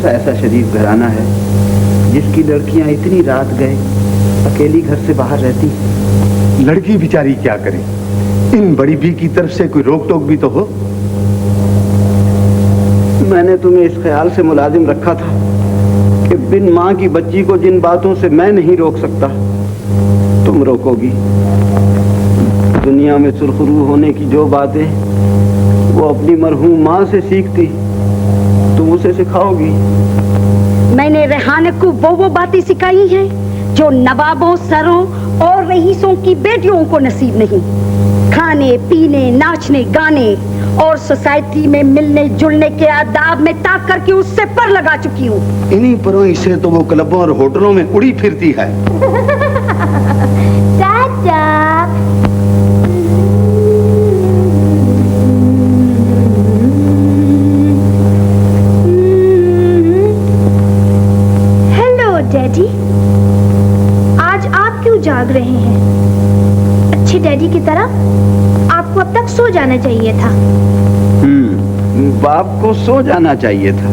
सा ऐसा शरीफ घराना है जिसकी लड़कियां इतनी रात गए अकेली घर से बाहर रहती? लड़की बेचारी क्या करे? इन बड़ी भी की तरफ से कोई रोक टोक भी तो हो। मैंने तुम्हें इस ख्याल से मुलाजिम रखा था कि बिन माँ की बच्ची को जिन बातों से मैं नहीं रोक सकता तुम रोकोगी। दुनिया में सुरखरू होने की जो बातें वो अपनी मरहूम माँ से सीखती तुम उसे सिखाओगी। मैंने रेहाना को वो बातें सिखाई हैं जो नवाबों, सरों और रईसों की बेटियों को नसीब नहीं। खाने पीने, नाचने गाने और सोसाइटी में मिलने जुलने के आदाब में ताक करके उससे पर लगा चुकी हूँ। इन्हीं परों से तो वो क्लबों और होटलों में उड़ी फिरती है। चाचा हेलो डैडी, आज आप क्यों जाग रहे हैं? अच्छे डैडी की तरह आपको अब तक सो जाना चाहिए था। बाप को सो जाना चाहिए था,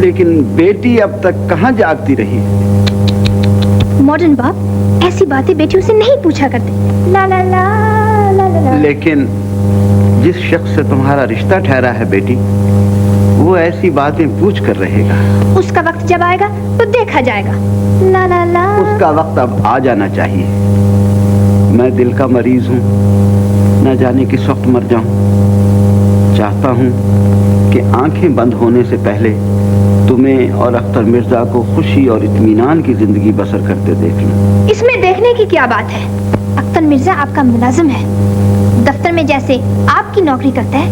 लेकिन बेटी अब तक कहाँ जागती रही? मॉडर्न बाप ऐसी बातें बेटियों से नहीं पूछा करते। ला ला ला ला ला ला। लेकिन जिस शख्स से तुम्हारा रिश्ता ठहरा है बेटी, वो ऐसी बातें पूछ कर रहेगा। उसका वक्त जब आएगा तो देखा जाएगा। ला ला ला। उसका वक्त अब आ जाना चाहिए। मैं दिल का मरीज हूँ, न जाने किस वक्त मर जाऊं। चाहता हूँ कि आंखें बंद होने से पहले तुम्हें और अख्तर मिर्जा को खुशी और इत्मीनान की जिंदगी बसर करते देख लूं। इसमें देखने की क्या बात है? अख्तर मिर्जा आपका मुलाजिम है, दफ्तर में जैसे आपकी नौकरी करता है,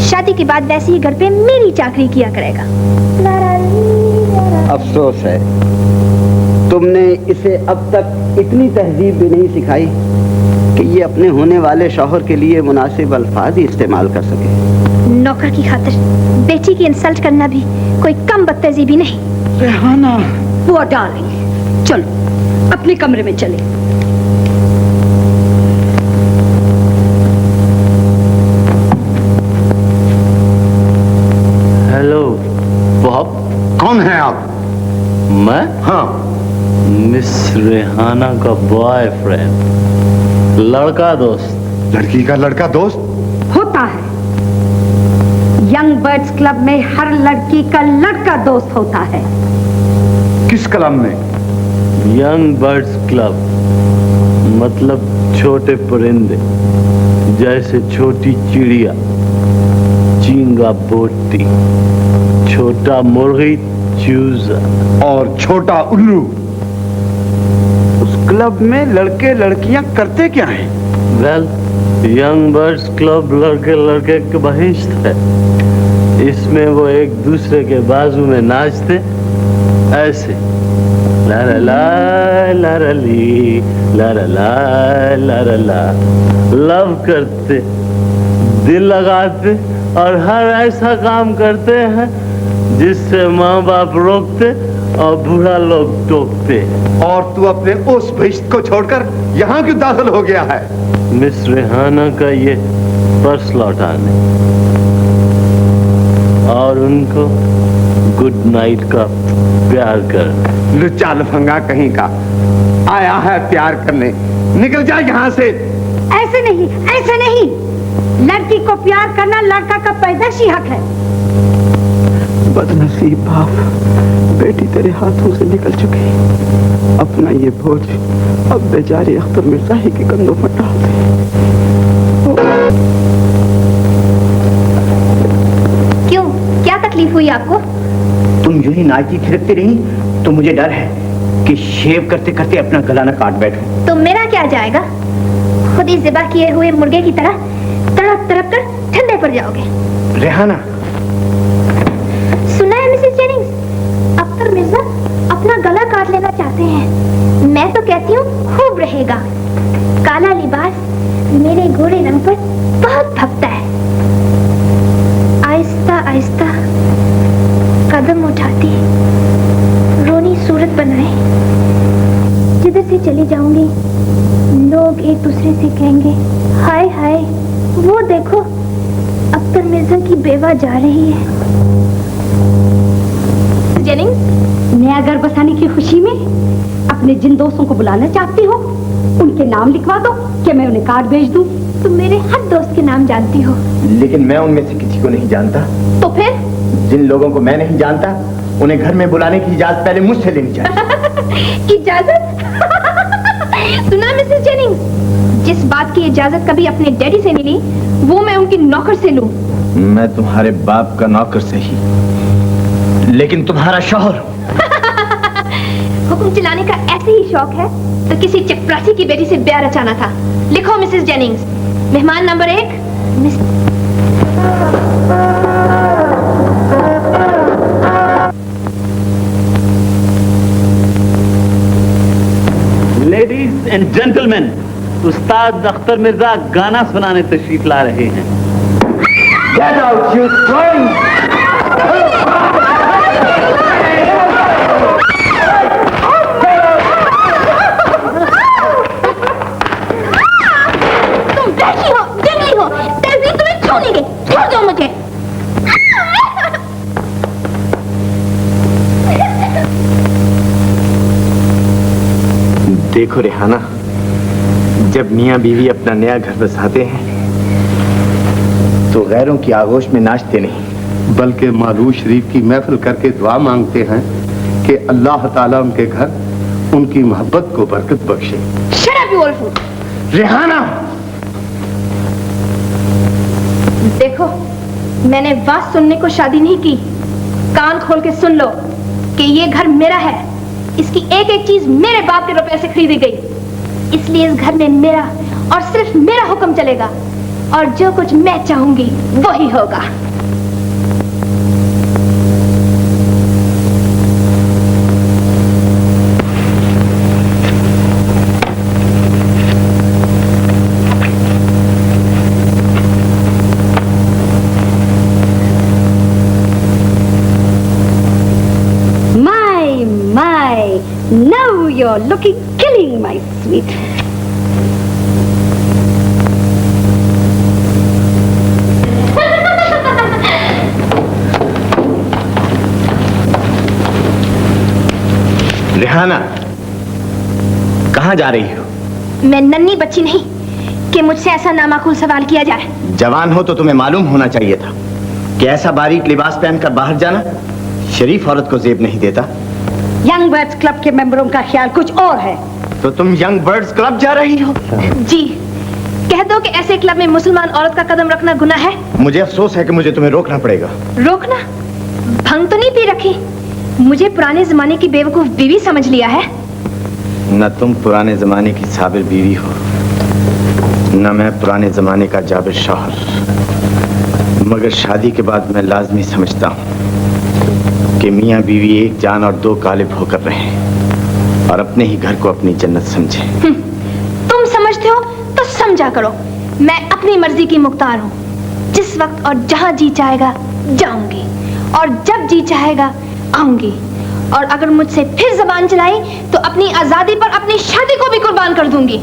शादी के बाद वैसे ही घर पे मेरी चाकरी किया करेगा। अफसोस है तुमने इसे अब तक इतनी तहजीब भी नहीं सिखाई कि ये अपने होने वाले शौहर के लिए मुनासिब अल्फाज ही इस्तेमाल कर सके। नौकर की खातिर बेटी की इंसल्ट करना भी कोई कम बदतमीजी नहीं। रेहाना, वो डार्लिंग, चलो अपने कमरे में चले। Hello Bob. कौन है आप? मैं? हाँ, मिस रेहाना का बॉयफ्रेंड, लड़का दोस्त। लड़की का लड़का दोस्त होता है। यंग बर्ड्स क्लब में हर लड़की का लड़का दोस्त होता है। किस क्लब में? यंग बर्ड्स क्लब मतलब छोटे परिंदे, जैसे छोटी चिड़िया, चींगा बोटी, छोटा मुर्गी चूजा और छोटा उल्लू। उस क्लब में लड़के लड़कियां करते क्या हैं? वेल, यंग बर्ड्स क्लब लड़के लड़के के बहिश्त है। इसमें वो एक दूसरे के बाजू में नाचते ऐसे, ला ला ला ला ला ली, ला ला ला ला ला ला, लव करते, दिल लगाते और हर ऐसा काम करते हैं जिससे माँ बाप रोकते और बूढ़ा लोग टोकते। और तू अपने उस बहिश्त को छोड़कर यहाँ क्यों दाखिल हो गया है? मिस रेहाना का ये पर्स लौटाने और उनको गुड नाइट का प्यार कर। लुच्चा लफंगा कहीं का आया है प्यार करने। निकल जा यहाँ से। ऐसे नहीं, ऐसे नहीं। लड़की को प्यार करना लड़का का पैदाशी हक है। बदनसीब बाप, बेटी तेरे हाथों से निकल चुकी। अपना ये बोझ अब बेचारे अख्तर मिर्जा ही के कंधों पर डाल दे। क्यों, क्या तकलीफ हुई आपको? तुम यूं ही नाचती थिरकती रही तो मुझे डर है कि शेव करते करते अपना गला न काट बैठो। तो मेरा क्या जाएगा? खुद ही ज़िबा किए हुए मुर्गे की तरह तड़प तड़प कर ठंडे पड़ जाओगे। रेहाना, सुना है मिसेस जेनिंग्स, अख्तर मिर्जा अपना गला काट लेना चाहते हैं। मैं तो कहती हूँ खूब रहेगा। काला लिबास मेरे गोरे रंग पर बहुत भपता है। आहिस्ता आहिस्ता कदम उठाती, रोनी सूरत बनाए, जिधर से चली जाऊंगी लोग एक दूसरे से कहेंगे, हाय हाय वो देखो अख्तर मिर्जा की बेवा जा रही है। अपने जिन दोस्तों को बुलाना चाहती हो उनके नाम लिखवा दो कि मैं उन्हें कार्ड भेज दूं। तुम मेरे हर दोस्त के नाम जानती हो। लेकिन मैं उनमें से किसी को नहीं जानता। तो फिर? जिन लोगों को मैं नहीं जानता उन्हें घर में बुलाने की इजाजत पहले मुझसे लेनी चाहिए। इजाजत? सुना मिसेस जेनिंग्स, जिस बात की इजाजत कभी अपने डैडी से नहीं ली, वो मैं उनकी नौकर से लूं। मैं तुम्हारे बाप का नौकर से ही, लेकिन तुम्हारा शौहर। हुक्म चलाने का ऐसे ही शौक है तो किसी चपरासी की बेटी से ब्याह रचाना था। लिखो मिसेस जेनिंग्स, मेहमान number 1 miss. Ladies and gentleman, उस्ताद अख्तर मिर्जा गाना सुनाने तशरीफ ला रहे हैं। Get out, you swine! तुम बैठी हो, जंगली हो, तहजीब तुम्हें छोड़ेंगे। छोड़ दो मुझे। देखो रेहाना, जब मियाँ बीवी अपना नया घर बसाते हैं तो गैरों की आगोश में नाचते नहीं, बल्कि मालूम शरीफ की महफिल करके दुआ मांगते हैं कि अल्लाह ताला उनके घर उनकी मोहब्बत को बरकत बख्शे। Shut up, you old fool! Rehana, देखो, मैंने बात सुनने को शादी नहीं की। कान खोल के सुन लो कि ये घर मेरा है। इसकी एक एक चीज मेरे बाप के रुपए से खरीदी गई। इसलिए इस घर में मेरा और सिर्फ मेरा हुक्म चलेगा और जो कुछ मैं चाहूंगी वही होगा। My, now you're looking killing, my sweet. Rehana, कहाँ जा रही हो? मैं नन्ही बच्ची नहीं कि मुझसे ऐसा नामाकूल सवाल किया जाए। जवान हो तो तुम्हें मालूम होना चाहिए था कि ऐसा बारीक लिबास पहनकर बाहर जाना शरीफ औरत को जेब नहीं देता। यंग बर्ड्स क्लब के मेंबरों का ख्याल कुछ और है। तो तुम यंग बर्ड्स क्लब जा रही हो? जी, कह दो कि ऐसे क्लब में मुसलमान औरत का कदम रखना गुनाह है। मुझे अफसोस है कि मुझे तुम्हें रोकना पड़ेगा। रोकना? भंग तो नहीं पी रखी? मुझे पुराने जमाने की बेवकूफ बीवी समझ लिया है? न तुम पुराने जमाने की साबिर बीवी हो, न मैं पुराने जमाने का जाबिर शौहर। मगर शादी के बाद मैं लाजमी समझता हूँ कि मियाँ बीवी एक जान और दो कालिब होकर रहें और अपने ही घर को अपनी जन्नत समझें। तुम समझते हो तो समझा करो। मैं अपनी मर्जी की मुख्तार हूँ। जिस वक्त और जहाँ जी चाहेगा जाऊंगी और जब जी चाहेगा आऊंगी। और अगर मुझसे फिर जबान चलाई तो अपनी आजादी पर अपनी शादी को भी कुर्बान कर दूंगी।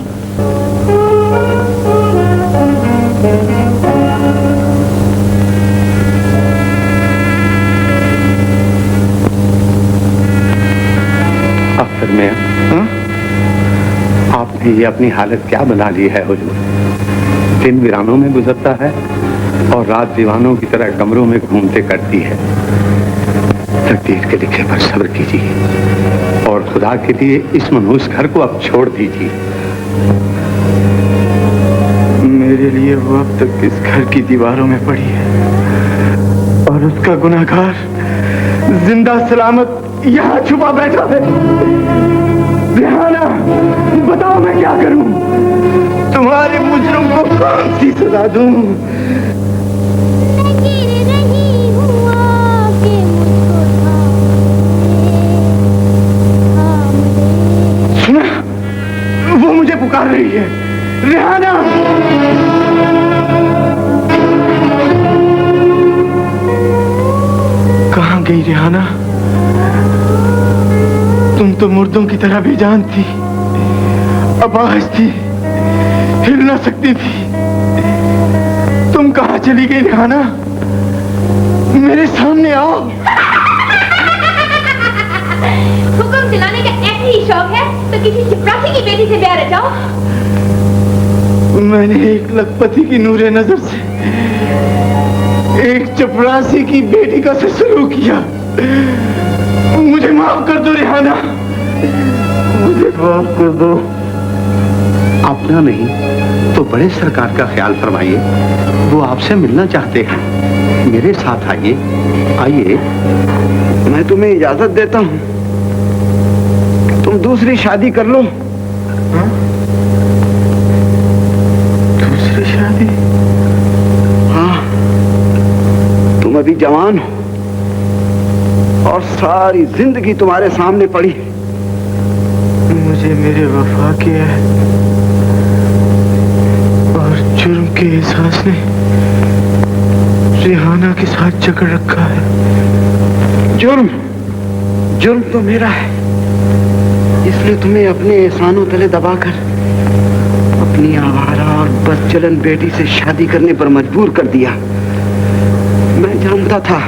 अख्तर मियां, आपने ये अपनी हालत क्या बना ली है हुजूर? दिन वीरानों में गुजरता है और रात दीवानों की तरह कमरों में घूमते करती है। तकदीर के लिखे पर सब्र कीजिए और खुदा के लिए इस मनहूस घर को अब छोड़ दीजिए। मेरे लिए वो अब तक इस घर की दीवारों में पड़ी है और उसका गुनाहगार जिंदा सलामत यहाँ छुपा बैठा है। रेहाना, बताओ मैं क्या करूं? तुम्हारे मुजरिम को कौन सी सजा दूं? सुना, वो मुझे पुकार रही है। रेहाना, कहाँ गई रेहाना? तुम तो मुर्दों की तरह भी जान थी, आवाज थी, हिल ना सकती थी। तुम कहाँ चली गई रेहाना? मेरे सामने आओ। हुक्म चलाने का ऐसे ही शौक है तो किसी चपरासी की बेटी से ब्याह रचाओ। मैंने एक लखपति की नूरे नजर से एक चपरासी की बेटी का से सलूक किया। मुझे माफ कर दो रिहाना, मुझे माफ कर दो। अपना नहीं तो बड़े सरकार का ख्याल फरमाइए, वो आपसे मिलना चाहते हैं। मेरे साथ आइए, आइए। मैं तुम्हें इजाजत देता हूं, तुम दूसरी शादी कर लो। दूसरी शादी? हाँ, तुम अभी जवान हो और सारी जिंदगी तुम्हारे सामने पड़ी। मुझे मेरे वफा के और जुर्म के एहसास ने रिहाना के साथ जकड़ रखा है। जुर्म तो मेरा है, इसलिए तुम्हें अपने एहसानों तले दबाकर अपनी आवारा और बदचलन बेटी से शादी करने पर मजबूर कर दिया। मैं जानता था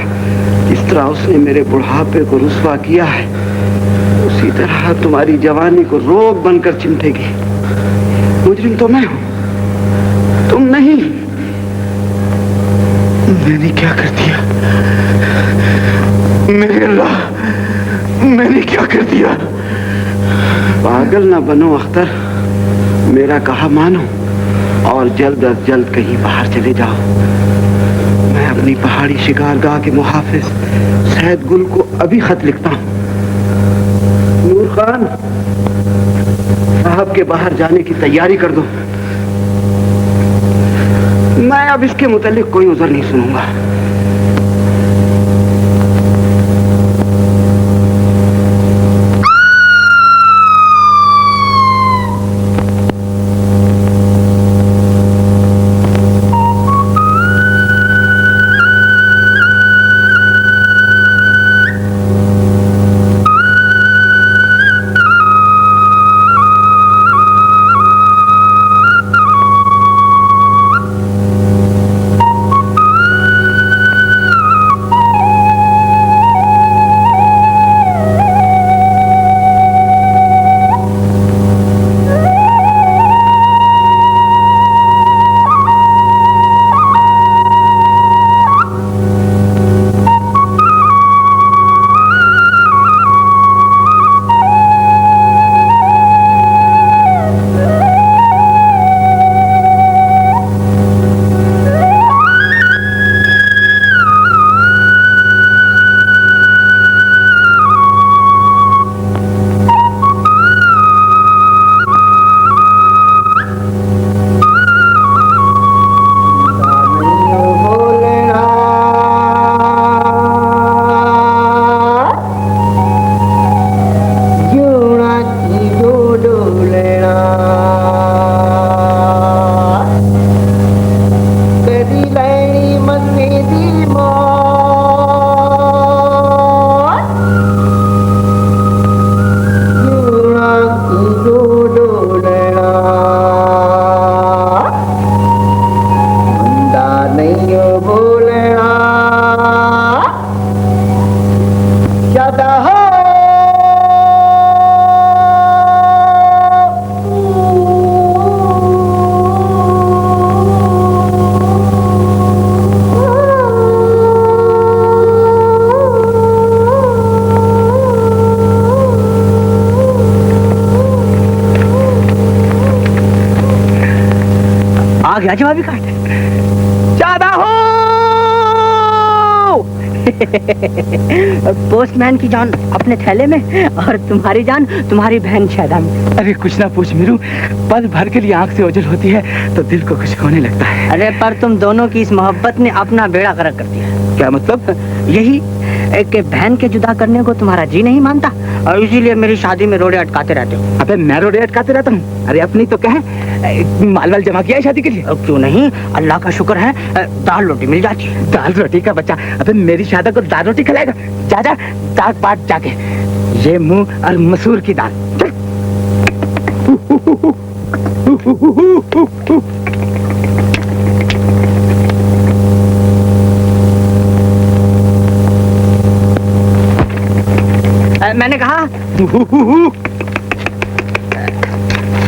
इस तरह उसने मेरे बुढ़ापे को रुस्वा किया है, उसी तरह तुम्हारी जवानी को रोग बनकर चिमटेगी। मुजरिम तो मैं हूं, तुम नहीं। मैंने क्या कर दिया? मेरे अल्लाह, मैंने क्या कर दिया? पागल ना बनो अख्तर, मेरा कहा मानो और जल्द अज जल्द कहीं बाहर चले जाओ। मैं अपनी पहाड़ी शिकारगाह के मुहाफिज सैयद गुल को अभी खत लिखता हूं। नूर खान, साहब के बाहर जाने की तैयारी कर दो। मैं अब इसके मुतालिक कोई उज़र नहीं सुनूंगा। जवाबी काट ज्यादा हो। पोस्टमैन की जान अपने थैले में और तुम्हारी जान तुम्हारी बहन शादा में। अरे कुछ ना पूछ मीरू, पल भर के लिए आंख से ओझल होती है तो दिल को कुछ होने लगता है। अरे पर तुम दोनों की इस मोहब्बत ने अपना बेड़ा गर्क कर दिया। क्या मतलब? यही कि बहन के जुदा करने को तुम्हारा जी नहीं मानता और इसीलिए मेरी शादी में रोड़े अटकाते रहते हो। अबे मैं रोड़े अटकाते रहता हूँ? अरे अपनी तो कहे माल वाल जमा किया है शादी के लिए? क्यों नहीं, अल्लाह का शुक्र है दाल रोटी मिल जाती है। दाल रोटी का बच्चा, अबे मेरी शादा को दाल रोटी खिलाएगा? जा जा दाल पाट जाके, ये मुंह और मसूर की दाल। मैंने कहा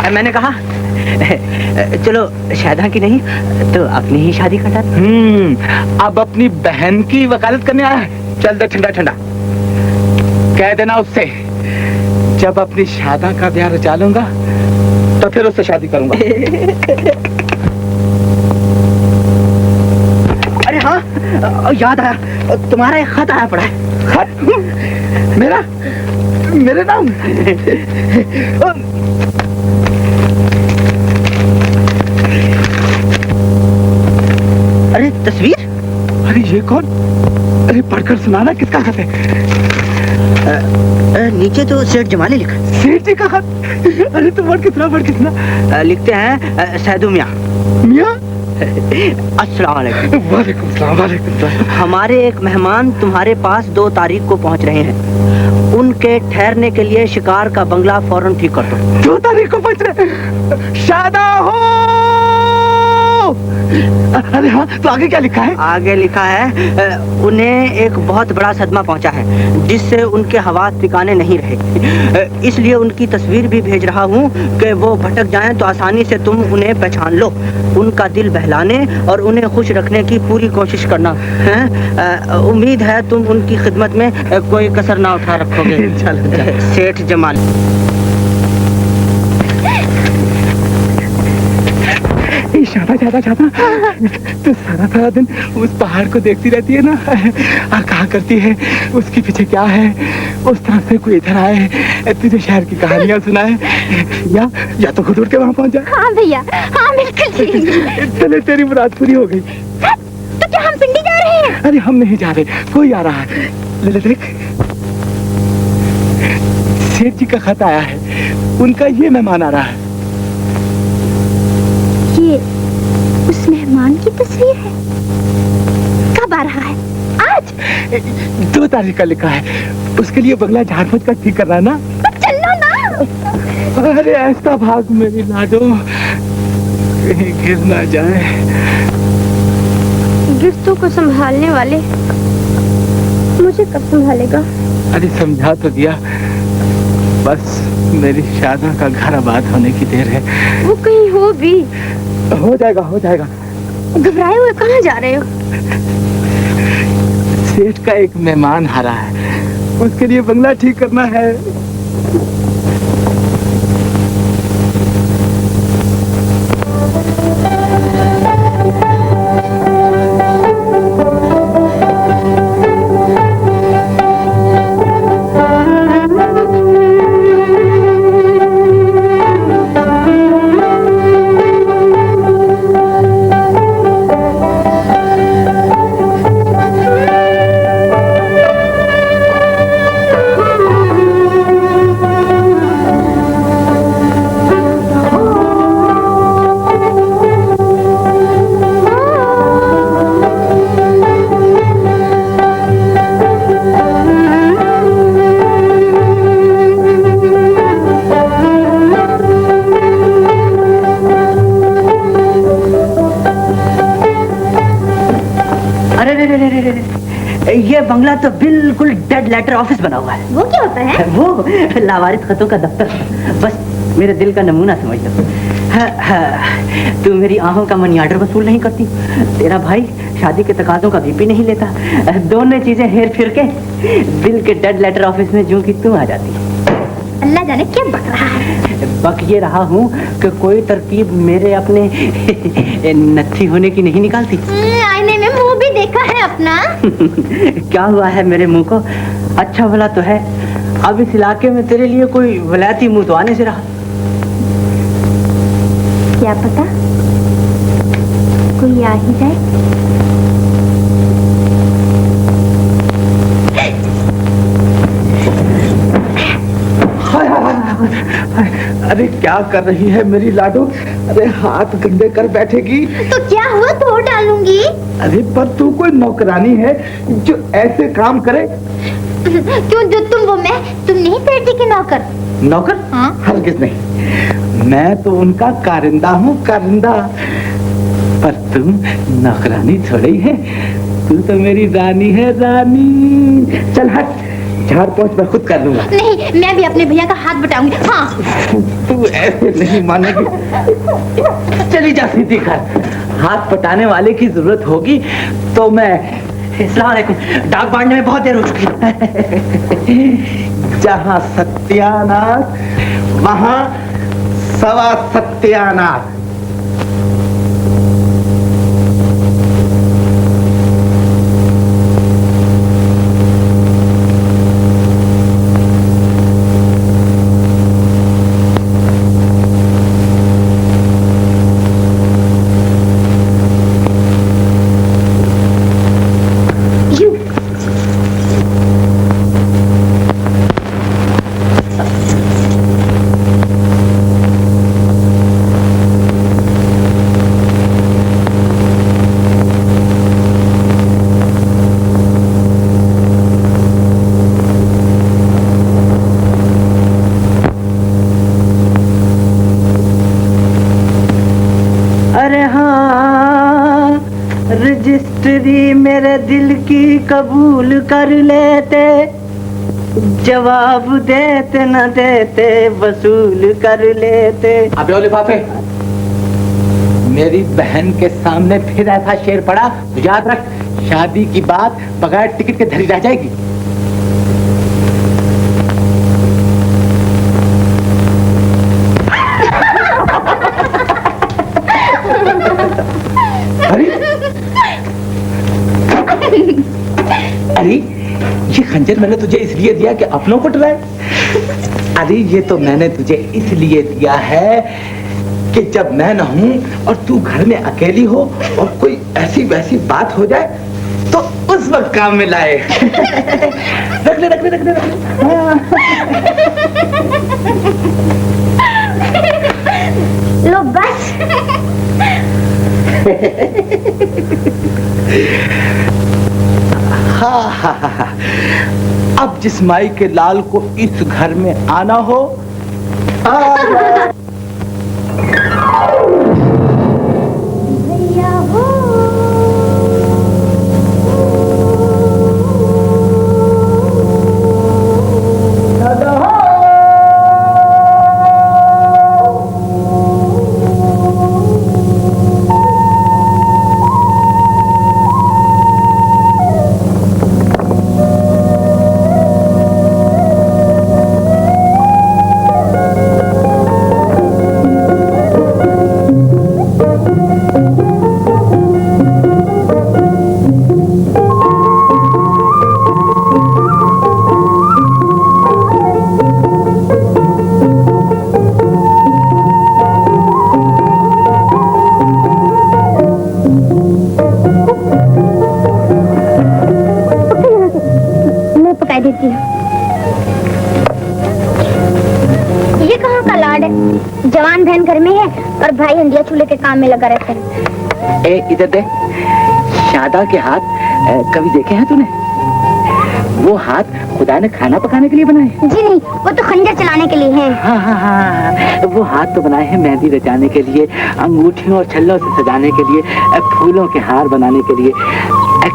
मैंने कहा चलो शायदा की नहीं तो अपनी ही शादी कर डाल। अब अपनी बहन की वकालत करने आया है। चल दे ठंडा ठंडा, कह देना उससे जब अपनी शादा का ब्याह रचा लूंगा तो फिर उससे शादी करूंगा। अरे हाँ याद आया, तुम्हारा एक खत आया पड़ा है। खत? मेरा? मेरे नाम? अरे तस्वीर? अरे ये कौन? अरे पढ़कर सुनाना, किसका खत है? नीचे तो सेठ जमाली लिखा। सेठ जी का खत? अरे तो पढ़ कितना? लिखते हैं सैदू मियाँ। मियाँ? अस्सलाम वालेकुम। वालेकुम सलाम। वालेकुम सलाम। हमारे एक मेहमान तुम्हारे पास 2 तारीख को पहुंच रहे हैं। उनके ठहरने के लिए शिकार का बंगला फौरन ठीक कर दो। 2 तारीख को पहुंच रहे? शादा हो। अरे हाँ, तो आगे क्या लिखा है? आगे लिखा है उन्हें एक बहुत बड़ा सदमा पहुंचा है जिससे उनके हवास ठिकाने नहीं रहे, इसलिए उनकी तस्वीर भी भेज रहा हूँ कि वो भटक जाएं तो आसानी से तुम उन्हें पहचान लो। उनका दिल बहलाने और उन्हें खुश रखने की पूरी कोशिश करना है। उम्मीद है तुम उनकी खिदमत में कोई कसर ना उठा रखोगे। सेठ जमाल। शादा तो सारा दिन उस पहाड़ को देखती रहती है ना, और कहा करती है उसके पीछे क्या है, उस तरफ से कोई इधर आए तुझे शहर की कहानियां सुनाए, या तो खुद उठ के वहाँ पहुँच जाए। हाँ भैया, हाँ बिल्कुल ठीक। चले, तेरी मुराद पूरी हो गई। तो क्या हम पिंडी जा रहे हैं? अरे हम नहीं जा रहे, कोई आ रहा है। ले देख, सेठ जी का खत आया है, उनका ये मेहमान आ रहा है। ये उस मेहमान की तस्वीर है? कब आ रहा है? आज? 2 तारीख का लिखा है, उसके लिए बंगला झाड़ फूक का ठीक करना है ना। तो चलो ना। अरे ऐसा भाग मेरी लाडो, कहीं गिर ना जाए। गिरतों को संभालने वाले मुझे कब संभालेगा? अरे समझा तो दिया, बस मेरी शादा का घर आबाद होने की देर है। वो कहीं हो भी? हो जाएगा, हो जाएगा। घबराए हुए कहाँ जा रहे हो? सेठ का एक मेहमान हारा है, उसके लिए बंगला ठीक करना है। ये बंगला तो बिल्कुल डेड लेटर ऑफिस बना हुआ है। वो क्या होता है? वो लावारिस खतों का दफ्तर। बस मेरे दिल का नमूना समझ लो। तू मेरी आहों का मनी ऑर्डर वसूल नहीं करती, तेरा भाई शादी के तकाजों का बीपी नहीं लेता, दोनों चीजें हेर फिर के दिल के डेड लेटर ऑफिस में जो कि तू आ जाती। अल्लाह जाने क्या बक रहा है। बक ये रहा हूँ कि कोई तरकीब मेरे अपने नत्थी होने की नहीं निकालती। आईने में मुंह भी देखा है अपना। क्या हुआ है मेरे मुंह को? अच्छा भला तो है। अब इस इलाके में तेरे लिए कोई वलायती मुंह तो आने से रहा। क्या पता कोई आ ही जाए। अरे क्या कर रही है मेरी लाडो? अरे हाथ गंदे कर बैठेगी। तो क्या हुआ, धो डालूंगी। अरे पर तू कोई नौकरानी है जो ऐसे काम करे? क्यों, जो तुम वो मैं, तुम नहीं सेठ जी के नौकर? नौकर? हाँ? हरगिज नहीं, मैं तो उनका कारिंदा हूँ, कारिंदा। पर तुम नौकरानी थोड़ी है, तू तो मेरी रानी है, रानी। चल हट, झाड़ पोंछ मैं खुद कर लूंगा। नहीं, मैं भी अपने भैया का हाथ बटाऊंगी। हाँ। तू ऐसे नहीं मानेगी। चली जा सीधी घर। हाथ पटाने वाले की जरूरत होगी तो मैं। अस्सलाम वालेकुम। डाक बांटने में बहुत देर हो चुकी है। जहां सत्यानाथ वहां सवा सत्यानाथ। रजिस्ट्री मेरे दिल की कबूल कर लेते, जवाब देते न देते वसूल कर लेते। अबे ओ लिफाफे, मेरी बहन के सामने फिर ऐसा शेर पड़ा तो याद रख, शादी की बात बगैर टिकट के धरी रह जाएगी। अरे ये खंजर मैंने तुझे इसलिए दिया कि अपनों को डराए। अरे ये तो मैंने तुझे इसलिए दिया है कि जब मैं न हूं और तू घर में अकेली हो और कोई ऐसी वैसी बात हो जाए तो उस वक्त काम में लाए। रख ले रख ले रख ले रख ले। लो बस। हाँ। अब जिस माई के लाल को इस घर में आना हो भैया हो देती हूँ। ये कहाँ का लाड है? जवान बहन घर में है और भाई हंडिया चूल्हे के काम में लगा रहता है। ए इधर दे। शादा के हाथ कभी देखे हैं तूने? वो हाथ खुदा ने खाना पकाने के लिए बनाए? जी नहीं, वो तो खंजर चलाने के लिए हैं। हाँ हाँ हाँ, वो हाथ तो बनाए हैं मेहंदी रचाने के लिए, अंगूठियों और छल्लों से सजाने के लिए, फूलों के हार बनाने के लिए।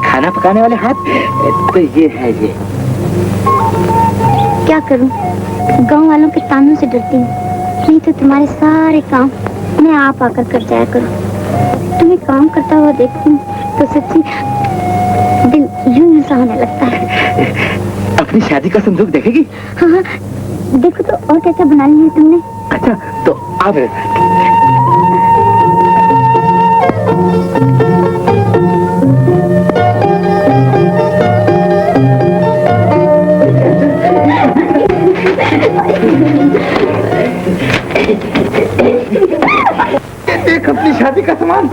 खाना पकाने वाले हाथ तो ये है। ये क्या करूं, गांव वालों के तानों से डरती हूँ, नहीं तो तुम्हारे सारे काम मैं आप आकर कर जाया करूं। तुम्हें काम करता हुआ देखती हूँ तो सच्ची दिल यूं सा होने लगता है। अपनी शादी का संदूक देखेगी? हाँ हाँ, देखो तो और क्या क्या बनानी है तुमने। अच्छा तो अब देख अपनी शादी का सामान।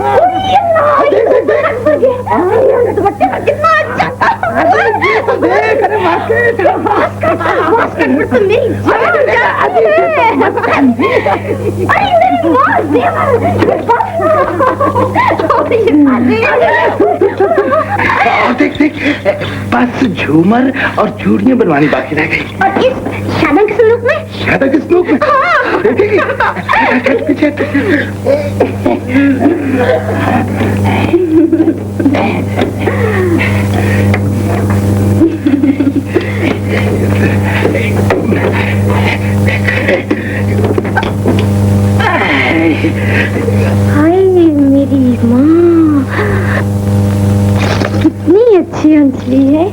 देख देख, बस झूमर और चूड़ियां बनवानी बाकी रह गई। और इस शादी के संदूक में? शादी के संदूक में देखेगी? हाय मेरी माँ, कितनी अच्छी अंजलि है।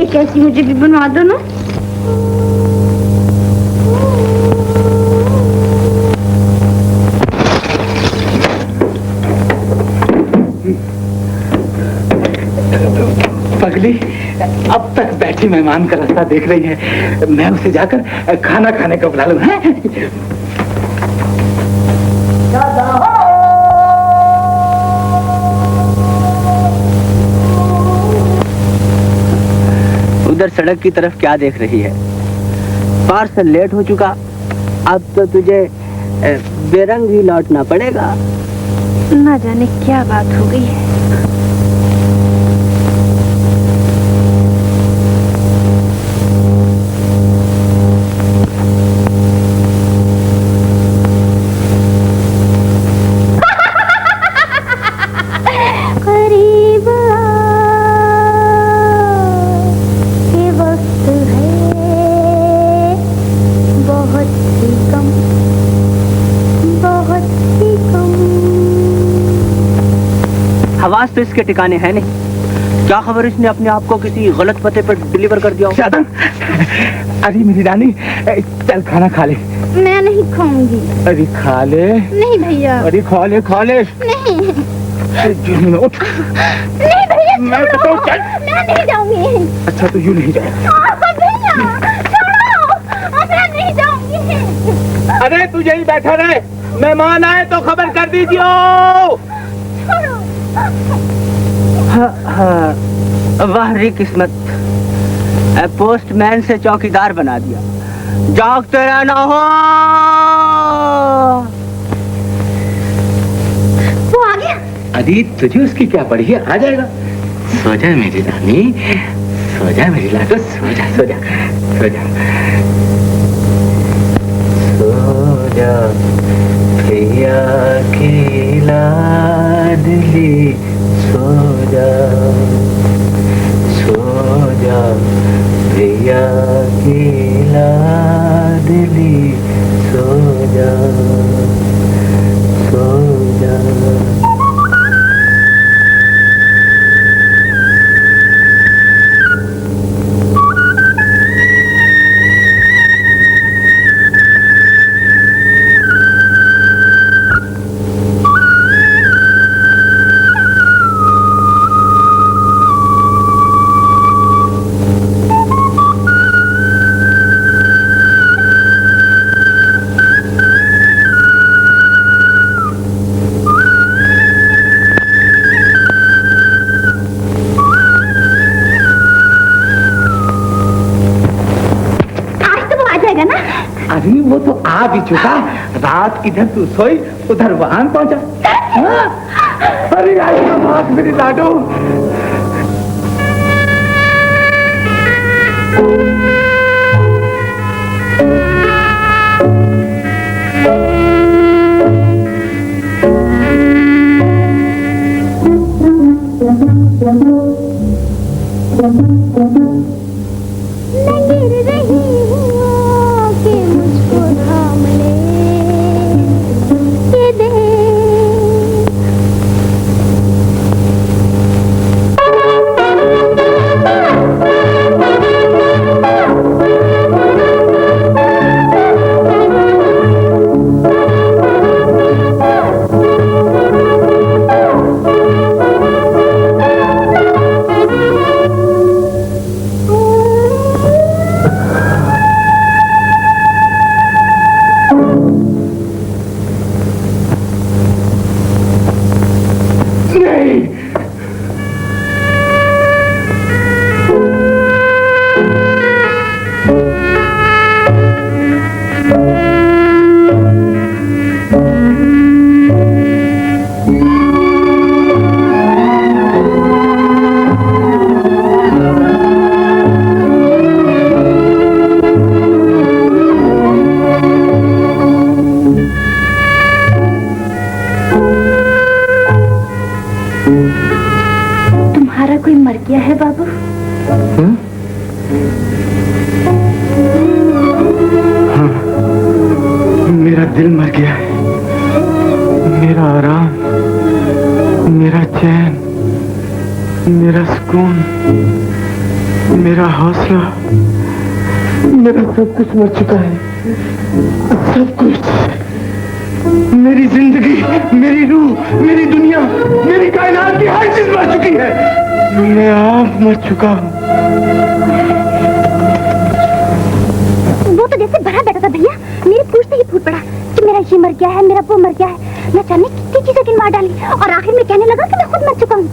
एक ऐसी मुझे भी बनवा दो ना। पगली अब तक बैठी मेहमान का रास्ता देख रही है, मैं उसे जाकर खाना खाने का बुला लूं। उधर सड़क की तरफ क्या देख रही है? पार्सल लेट हो चुका, अब तो तुझे बेरंग ही लौटना पड़ेगा। ना जाने क्या बात हो गई है। आवाज तो इसके ठिकाने है नहीं। क्या खबर इसने अपने आप को किसी गलत पते पर डिलीवर कर दिया हो? अरे मेरी रानी, चल खाना खा ले। मैं नहीं खाऊंगी। अरे खा ले। नहीं भैया। अरे खा ले खा ले। नहीं उठ। नहीं भैया, मैं तो चल। मैं नहीं जाऊंगी। अच्छा तो यूं नहीं जाएगा। भैया छोड़ो, मैं नहीं जाऊंगी। अरे तू यही बैठा रहे, मेहमान आए तो खबर कर दीजिए। वाह री किस्मत, पोस्टमैन से चौकीदार बना दिया। जागते रहना हो। वो आ गया। अरे तुझे उसकी क्या पड़ी है, आ जाएगा। सो जा मेरी रानी, सो जा मेरी लाडो, सो जा सो जा सो जा सो जा प्रिया की लाडली, सो जा प्रिया की लाडली, सो जा सो जा। अरे वो तो आ भी चुका। रात इधर तू सोई, उधर वाहन पहुंचा। हाँ? अरे आई बात मेरी लाडो। दिल मर गया है। मेरा आराम, मेरा चैन, मेरा सुकून, मेरा हौसला, मेरा सब कुछ मर चुका है। सब कुछ, मेरी जिंदगी, मेरी रूह, मेरी दुनिया, मेरी कायनात की हर चीज मर चुकी है। मैं आप मर चुका हूँ। वो तो जैसे भरा बैठा था भैया, मेरे पूछते ही फूट पड़ा कि मेरा ये मर गया है, मेरा वो मर गया है। न जाने कितनी चीजें गिनवा डाली और आखिर में कहने लगा कि मैं खुद मर चुका हूँ।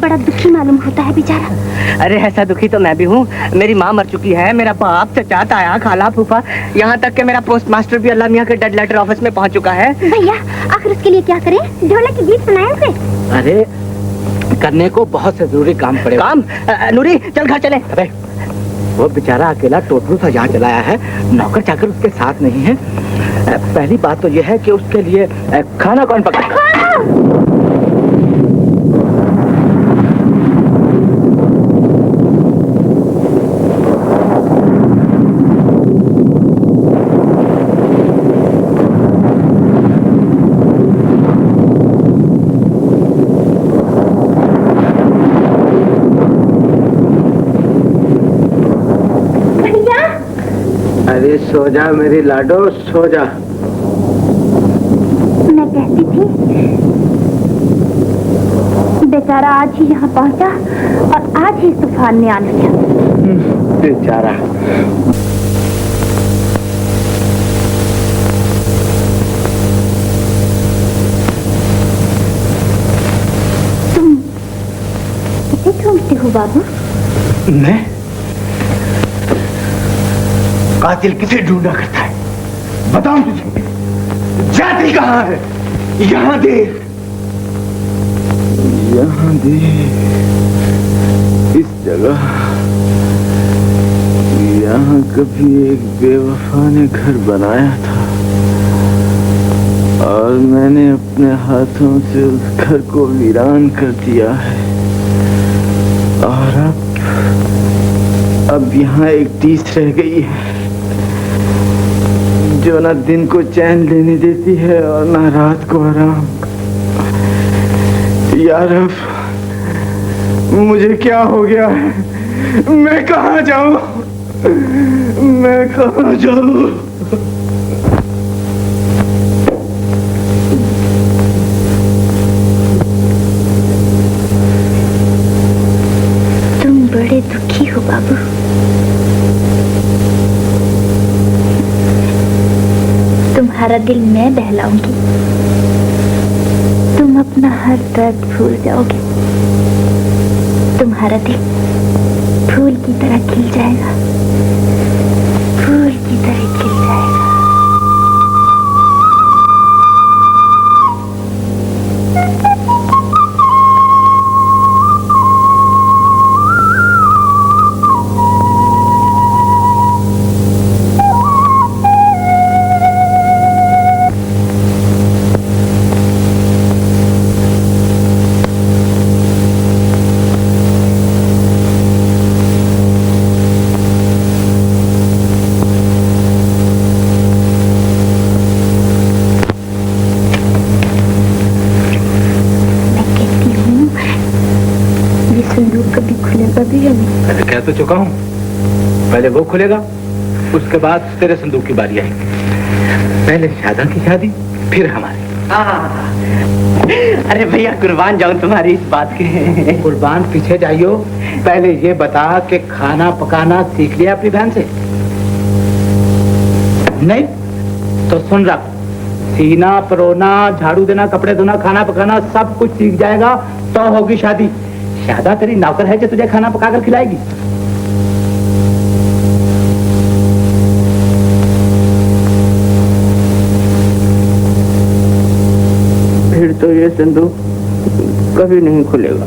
बड़ा दुखी मालूम होता है बेचारा। अरे ऐसा दुखी तो मैं भी हूँ। मेरी माँ मर चुकी है, मेरा बाप, चचा, ताया, खाला, फूफा, यहाँ तक कि मेरा पोस्ट मास्टर भी अल्लाह मियाँ के डेड लेटर ऑफिस में पहुँच चुका है। भैया आखिर उसके लिए क्या करें? ढोलक के गीत सुनाए उसे। अरे करने को बहुत से जरूरी काम पड़े। काम? नूरी चल घर चले। अबे वो बेचारा अकेला टोटरू सा यहाँ चलाया है, नौकर चाकर उसके साथ नहीं है। पहली बात तो यह है कि उसके लिए खाना कौन पकाएगा? अरे सो जा मेरी लाडो, सो जा। मैं कहती थी बेचारा आज ही यहाँ पहुँचा और आज ही तूफान में आ गया। बेचारा। तुम इसे ढूंढते हो बाबू? मैं? कातिल किसे ढूंढा करता है? बताऊं तुझे, जाति कहाँ है? यहाँ देख, यहाँ देख, इस जगह, यहाँ कभी एक बेवफा ने घर बनाया था और मैंने अपने हाथों से उस घर को वीरान कर दिया है। और अब यहाँ एक टीस रह गई है जो ना दिन को चैन लेने देती है और ना रात को आराम। यार अब मुझे क्या हो गया है? मैं कहाँ जाऊं? मैं कहाँ जाऊं? तुम बड़े दुखी हो बाबू। तुम्हारा दिल मैं बहलाऊंगी, तुम अपना हर दर्द भूल जाओगे। तुम्हारा दिल फूल की तरह खिल जाएगा, फूल की तरह खिल जाएगा। अरे कह तो चुका हूँ, पहले वो खुलेगा, उसके बाद तेरे संदूक की बारी आएगी। पहले शादा की शादी, फिर हमारी। अरे भैया कुर्बान जाऊं तुम्हारी इस बात के। कुर्बान पीछे जाइयो, पहले ये बता कि खाना पकाना सीख लिया अपनी बहन से? नहीं तो सुन रख, सीना परोना, झाड़ू देना, कपड़े धोना, खाना पकाना सब कुछ सीख जाएगा तो होगी शादी। शादा तेरी नौकर है जो तुझे खाना पकाकर खिलाएगी। फिर तो ये संदूक कभी नहीं खुलेगा।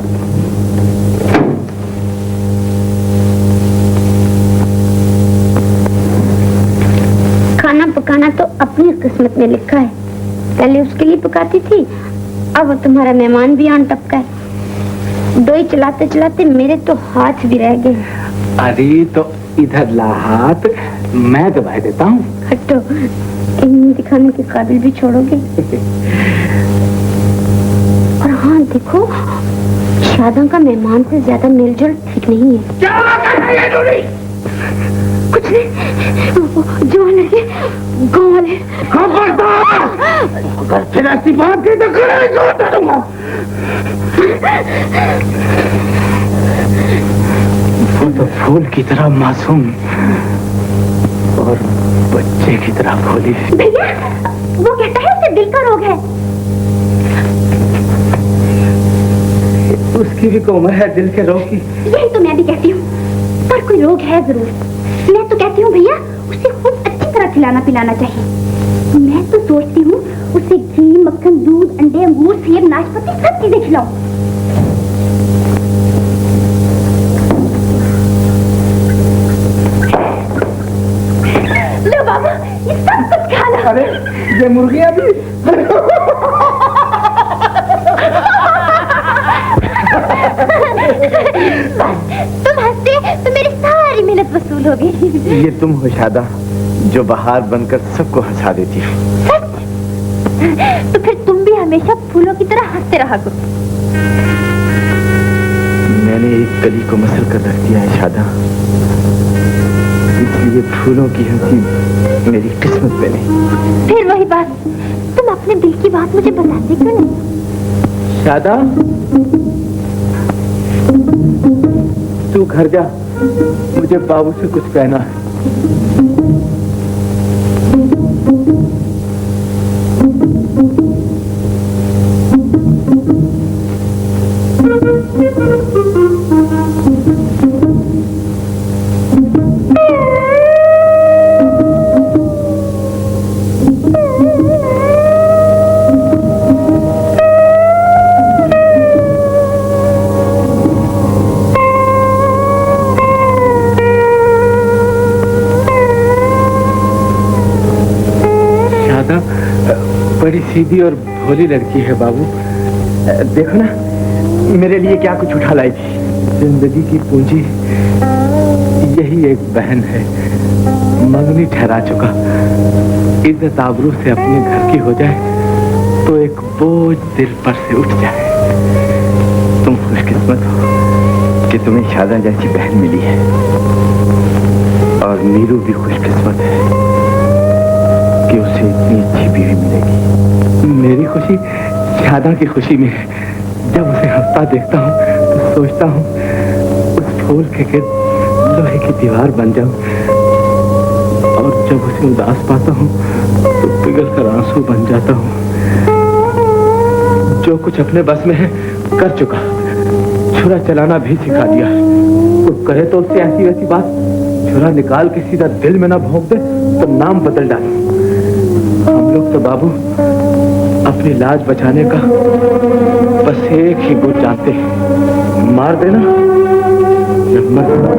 खाना पकाना तो अपनी किस्मत में लिखा है। पहले उसके लिए पकाती थी, अब वो तुम्हारा मेहमान भी आन टपका है। दोई चलाते चलाते मेरे तो हाथ भी रह गए। अरे तो इधर ला हाथ, मैं दबा देता हूँ। हटो। इन्हें दिखाने के काबिल भी छोड़ोगे? और हाँ देखो, शादा का मेहमान से ज्यादा मेलजोल ठीक नहीं है। क्या कर रही है नूरी? कुछ नहीं, जो लड़के गाँव वाले। खबरदार! अगर फिर ऐसी बात की तो खड़े छोड़ दूंगा। वो तो फूल की तरह मासूम और बच्चे की तरह भोली। भैया, वो कहता है उसे दिल का रोग है। उसकी भी तो उम्र है दिल के रोग की। यही तो मैं भी कहती हूँ, पर कोई रोग है जरूर। मैं तो कहती हूँ भैया, उसे खूब अच्छी तरह खिलाना पिलाना चाहिए। मैं तो सोचती हूँ उसे घी, मक्खन, दूध, अंडे, अंगूर, सेब, नाशपाती सब चीजें खिलाऊं। लो बाबा, ये सब कुछ खाना। अरे ये मुर्गियां भी। तुम हंसते तो मेरी सारी मेहनत वसूल हो गई। ये तुम हो शादा, जो बहार बनकर सबको हंसा देती हो। तो फिर तुम भी हमेशा फूलों की तरह हंसते रहा करो। मैंने एक कली को मसल कर रख दिया है शादा, इसलिए फूलों की हंसी मेरी किस्मत में नहीं। फिर वही बात, तुम अपने दिल की बात मुझे बताते क्यों नहीं? शादा, तू घर जा, मुझे बाबू से कुछ कहना है। बड़ी सीधी और भोली लड़की है बाबू। देखो ना, मेरे लिए क्या कुछ उठा लाई थी। जिंदगी की पूंजी यही एक बहन है, मंगनी ठहरा चुका। इज्जत आबरू से अपने घर की हो जाए तो एक बोझ दिल पर से उठ जाए। तुम खुशकिस्मत हो कि तुम्हें शादा जैसी बहन मिली है, और नीरू भी खुशकिस्मत है कि उसे इतनी अच्छी बीवी मिलेगी। मेरी खुशी शादा की खुशी में है। जब उसे हंसता देखता हूँ तो सोचता हूँ उस फूल के गिर्द लोहे की दीवार बन जाऊं, और जब उसे उदास पाता हूँ तो पिघल कर आंसू बन जाता हूँ। जो कुछ अपने बस में है कर चुका, छुरा चलाना भी सिखा दिया। तो करे तो उससे ऐसी वैसी बात, छुरा निकाल के सीधा दिल में ना भोंक दे तो नाम बदल डालूं। हम लोग तो बाबू अपनी लाज बचाने का बस एक ही गुण जानते हैं, मार देना या मर देना।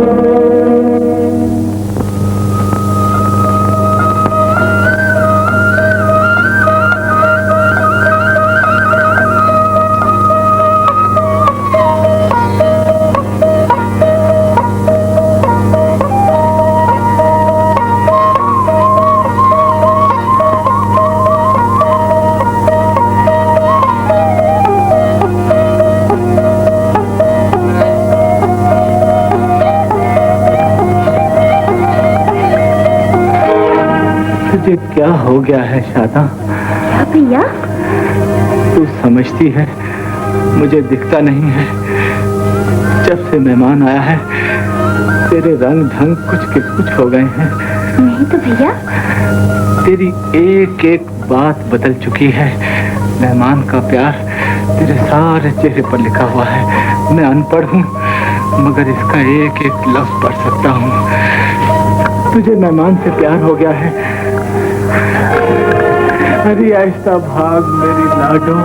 तुझे क्या हो गया है शादा? क्या भैया? तू समझती है मुझे दिखता नहीं है। जब से मेहमान आया है तेरे रंग ढंग कुछ के कुछ हो गए हैं। नहीं तो भैया, तेरी एक एक बात बदल चुकी है। मेहमान का प्यार तेरे सारे चेहरे पर लिखा हुआ है। मैं अनपढ़ हूँ मगर इसका एक एक लफ्ज पढ़ सकता हूँ। तुझे मेहमान से प्यार हो गया है। अरे आहिस्ता भाग मेरी लाडो।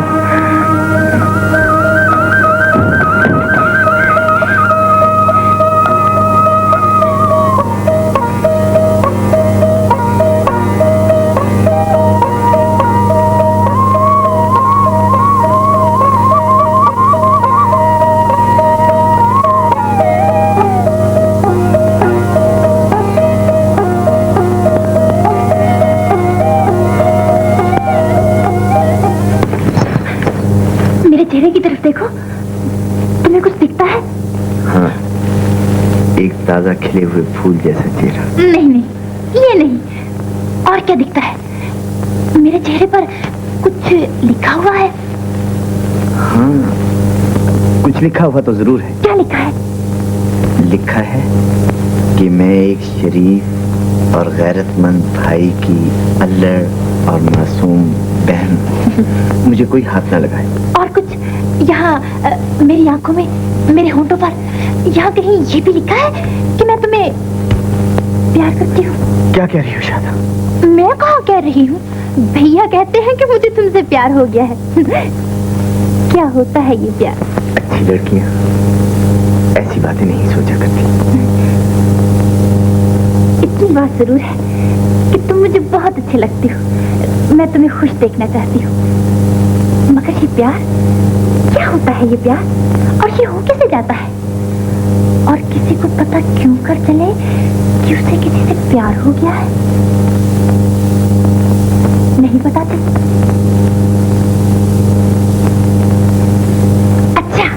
ताजा खिले हुए फूल जैसा चेहरा। नहीं नहीं, ये नहीं। और क्या दिखता है? मेरे चेहरे पर कुछ लिखा हुआ है। हाँ, कुछ लिखा हुआ तो जरूर है। क्या लिखा है? लिखा है कि मैं एक शरीफ और गैरतमंद भाई की अल्लड़ और मासूम बहन, मुझे कोई हाथ ना लगाए। और कुछ यहाँ मेरी आंखों में, मेरे होंठों पर, यहाँ कहीं ये भी लिखा है कि मैं तुम्हें प्यार करती हूँ। क्या कह रही हो शादा? मैं कहाँ कह रही हूँ, भैया कहते हैं कि मुझे तुमसे प्यार हो गया है। क्या होता है ये प्यार? अच्छी लड़कियाँ ऐसी बातें नहीं सोचा करती। इतनी बात जरूर है कि तुम मुझे बहुत अच्छे लगती हो। मैं तुम्हें खुश देखना चाहती हूँ। मगर ये प्यार क्या होता है? ये प्यार, और ये हो कैसे जाता है? और किसी को पता क्यों कर चले कि उसे किसी से प्यार हो गया है? नहीं बताते। अच्छा,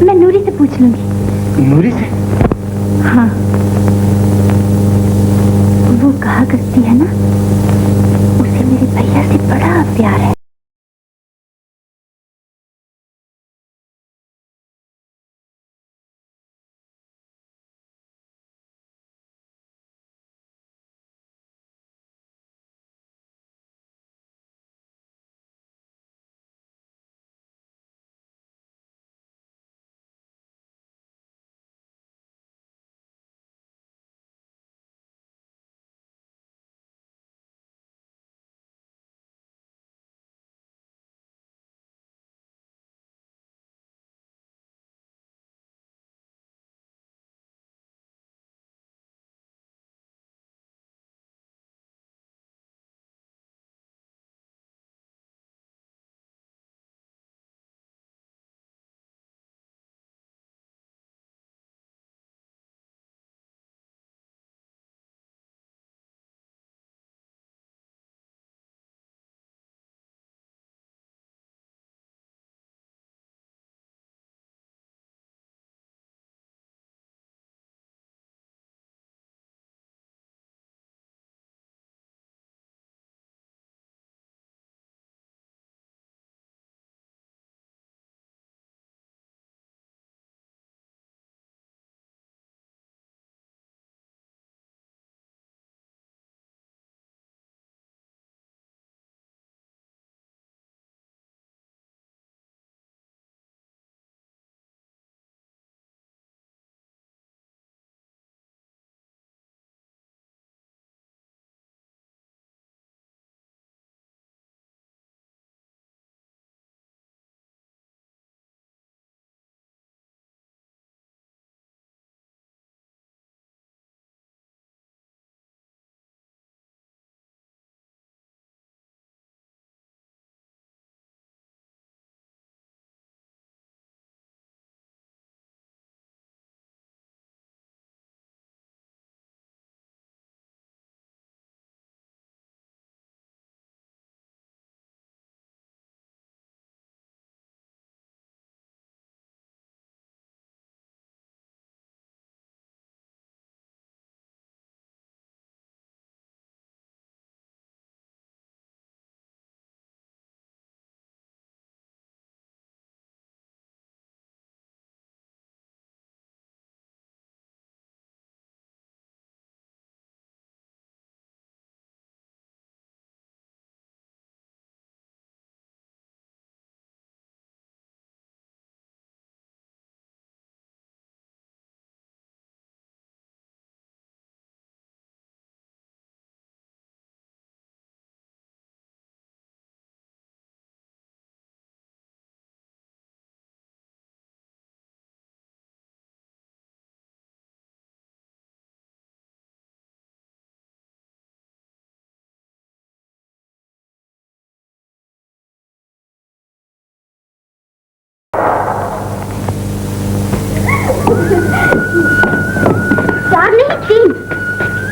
मैं नूरी से पूछ लूंगी। नूरी से? हाँ, वो कहा करती है ना, उसे मेरे भैया से बड़ा प्यार है।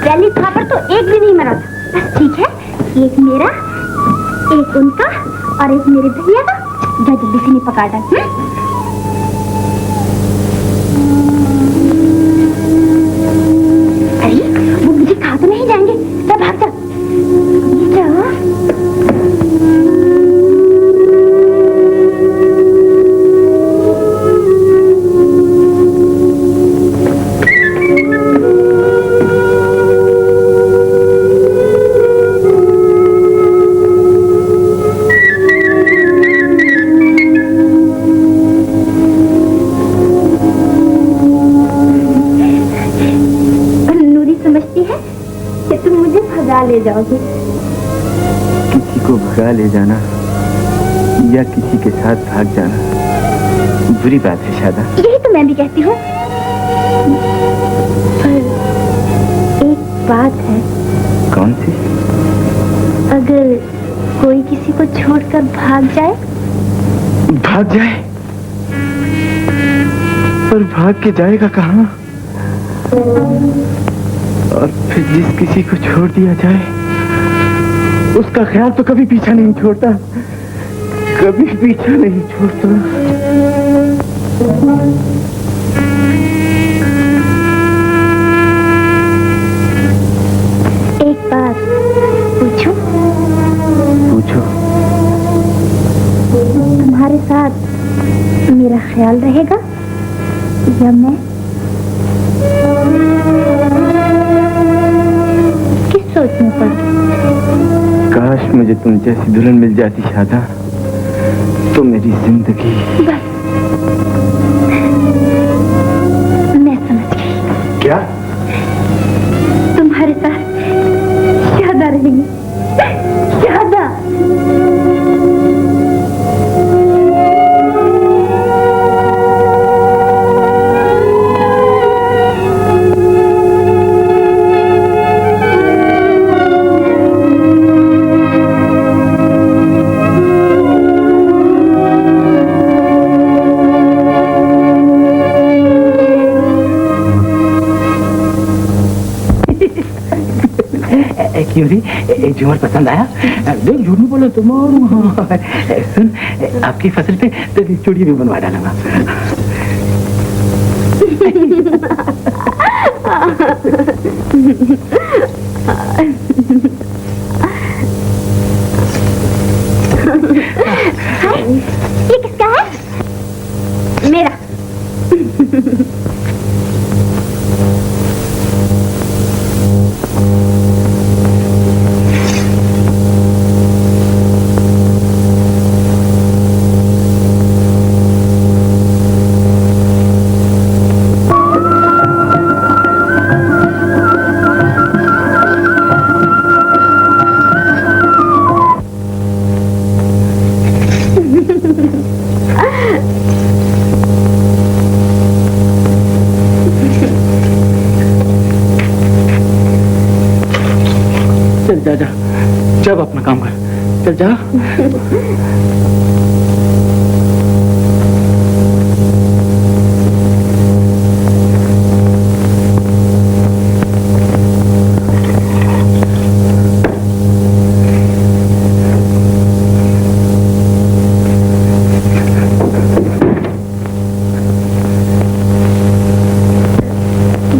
पहली थापर तो एक भी नहीं मरा था। बस ठीक है, एक मेरा, एक उनका और एक मेरे भैया का। जा जल्दी से नहीं पका डाल। भगा ले जाओगे? किसी को भगा ले जाना या किसी के साथ भाग जाना बुरी बात है शादा। यही तो मैं भी कहती हूँ। पर एक बात है। कौन सी? अगर कोई किसी को छोड़कर भाग जाए? भाग जाए? पर भाग के जाएगा कहाँ? और फिर जिस किसी को छोड़ दिया जाए उसका ख्याल तो कभी पीछा नहीं छोड़ता, कभी पीछा नहीं छोड़ता। एक बात पूछूं? पूछो। तुम्हारे साथ मेरा ख्याल रहेगा या मैं? किस सोच में पड़? काश मुझे तुम जैसी दुल्हन मिल जाती शादा, तो मेरी जिंदगी। बस मैं समझ गई। क्या? तुम्हारे साथ शादा रहेंगी। शादा। क्यों नहीं? झूमर पसंद आया? देख झूठ नहीं बोलो तुम। और सुन, आपकी फसल पे तेरी चूड़ी भी बनवा डालूंगा। ये किसका है? मेरा। चल जा, जब अपना काम कर, चल जा।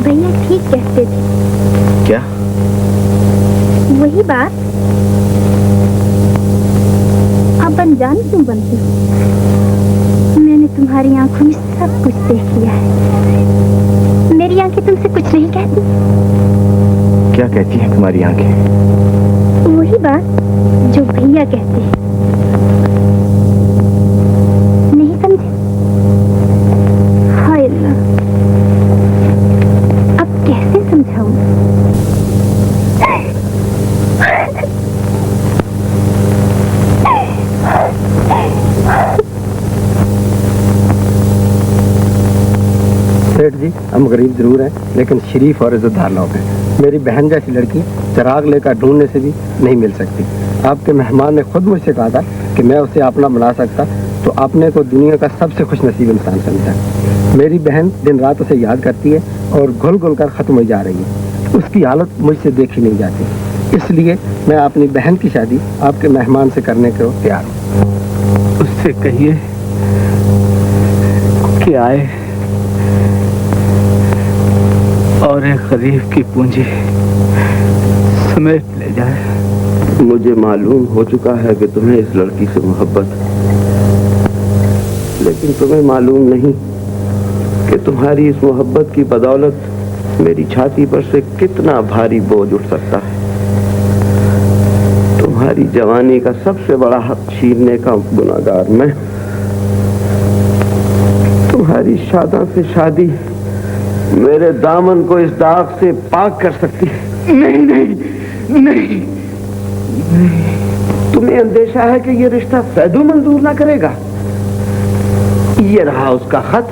भैया ठीक कहते थे। क्या? वही बात, आप अनजान क्यों बनती हो? मैंने तुम्हारी आंखों में सब कुछ देख लिया है। मेरी आंखें तुमसे कुछ नहीं कहती। क्या कहती हैं तुम्हारी आंखें? वही बात जो भैया कहते हैं। नहीं समझे? हाय अल्लाह, अब कैसे समझाऊं? सेठ जी, हम गरीब जरूर हैं, लेकिन शरीफ और इज्जतदार लोग हैं। मेरी बहन जैसी लड़की चिराग लेकर ढूंढने से भी नहीं मिल सकती। आपके मेहमान ने खुद मुझसे कहा था कि मैं उसे अपना बना सकता, तो आपने को दुनिया का सबसे खुशनसीब इंसान समझा। मेरी बहन दिन रात उसे याद करती है और घुल घुल कर खत्म हो जा रही है। उसकी हालत मुझसे देखी नहीं जाती। इसलिए मैं अपनी बहन की शादी आपके मेहमान से करने को तैयार हूँ। उससे कहिए कि आए और एक गरीब की पूंजी समेट ले जाए। मुझे मालूम हो चुका है कि तुम्हें इस लड़की से मोहब्बत, लेकिन तुम्हें मालूम नहीं कि तुम्हारी इस मोहब्बत की बदौलत मेरी छाती पर से कितना भारी बोझ उठ सकता है। तुम्हारी जवानी का सबसे बड़ा हक छीनने का गुनाहगार मैं। तुम्हारी शादा से शादी मेरे दामन को इस दाग से पाक कर सकती है। नहीं नहीं, नहीं। तुम्हें अंदेशा है कि ये रिश्ता सैदू मंजूर ना करेगा? ये रहा उसका खत,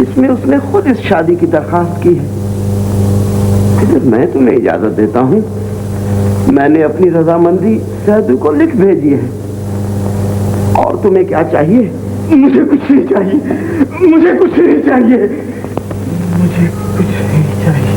इसमें उसने खुद इस शादी की दरखास्त की है। फिर मैं तुम्हें इजाजत देता हूं, मैंने अपनी रजामंदी सैदू को लिख भेजी है। और तुम्हें क्या चाहिए? मुझे कुछ नहीं चाहिए, मुझे कुछ नहीं चाहिए, मुझे कुछ नहीं चाहिए।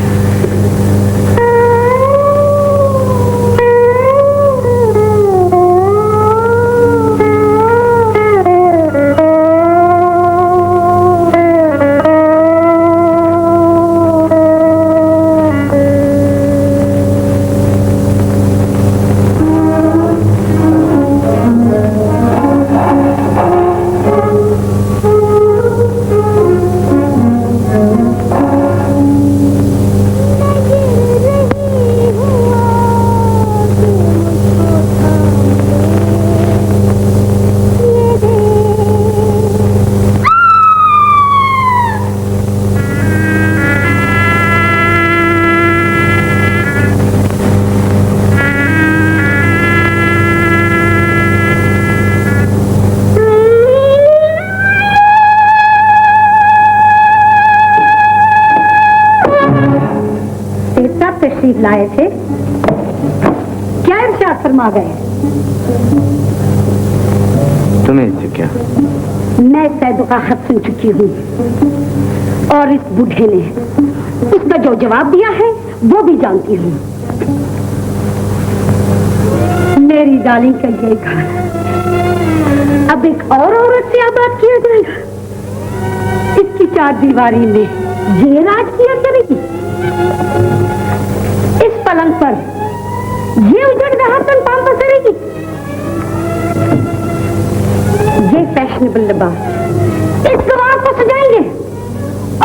तशरीफ लाए थे, क्या इरशाद फरमा गए? तुम्हें इससे क्या? मैं सैदू का खत सुन चुकी हूँ और इस बूढ़े ने उसका जो जवाब दिया है वो भी जानती हूँ। मेरी डार्लिंग का ये घर अब एक और औरत से आबाद किया जाएगा। इसकी चार दीवारी में ये राज किया करेगी। इस पलंग पर ये उजड़ रहा तन पांव पसरेगी। ये फैशनेबल लिबास इस गवार को सजाएंगे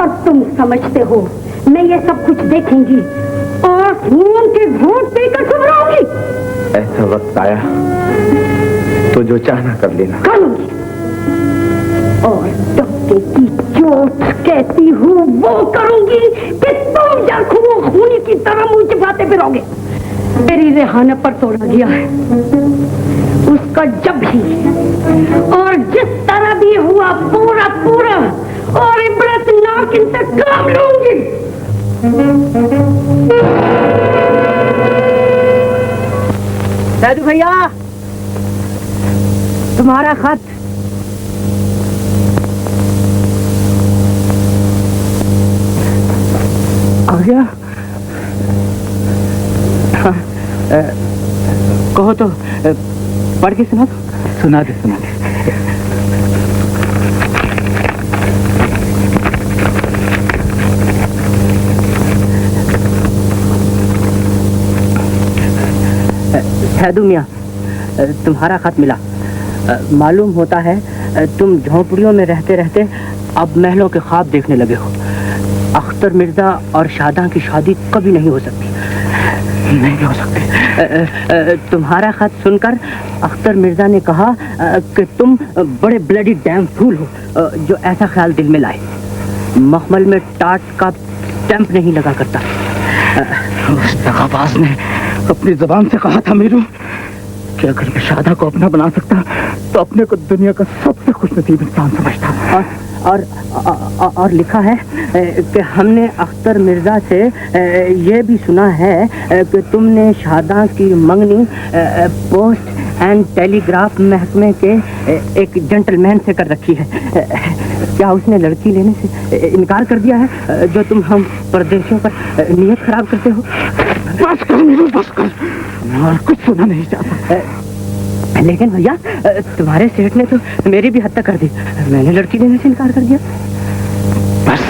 और तुम समझते हो मैं ये सब कुछ देखूंगी और खून के घूंट पीकर चुप रहूंगी। ऐसा वक्त आया तो जो चाहना कर लेना। करूंगी और डॉक्टर की चोट कहती हूँ वो करूंगी कि तुम जख्मों खूनी की तरह मुंह चिपाते फिरोगे। मेरी रेहाना पर तोड़ा गया है, उसका जब भी और जिस तरह भी हुआ पूरा पूरा और इबरतनाक इंतकाम लूंगी। सैदू भैया, तुम्हारा खत। आ गया? हाँ, कहो तो पढ़ के सुना दो। सुना दे, सुना दे। सैदू मियाँ, तुम्हारा खत मिला। मालूम होता है तुम झोंपड़ियों में रहते रहते अब महलों के ख्वाब देखने लगे हो। अख्तर मिर्जा और शादा की शादी कभी नहीं हो सकती। नहीं हो सकती। तुम्हारा खत सुनकर अख्तर मिर्जा ने कहा कि तुम बड़े ब्लडी डैम फूल हो जो ऐसा ख्याल दिल में लाए। मखमल में टाट का स्टैंप नहीं लगा करता। उस दगाबाज ने अपनी जुबान से कहा था मीरू कि अगर मैं शादा को अपना बना सकता तो अपने को दुनिया का सबसे खुशनसीब इंसान समझता। और लिखा है कि हमने अख्तर मिर्जा से ये भी सुना है कि तुमने शादा की मंगनी पोस्ट एंड टेलीग्राफ महकमे के एक जेंटलमैन से कर रखी है। क्या उसने लड़की लेने से इनकार कर दिया है जो तुम हम परदेशियों पर नियत खराब करते हो? बस कर मीरू, बस कर। और कुछ सुना नहीं चाहता। लेकिन भैया तुम्हारे सेठ ने तो मेरी भी हत्या कर दी। मैंने लड़की लेने से इनकार कर दिया। बस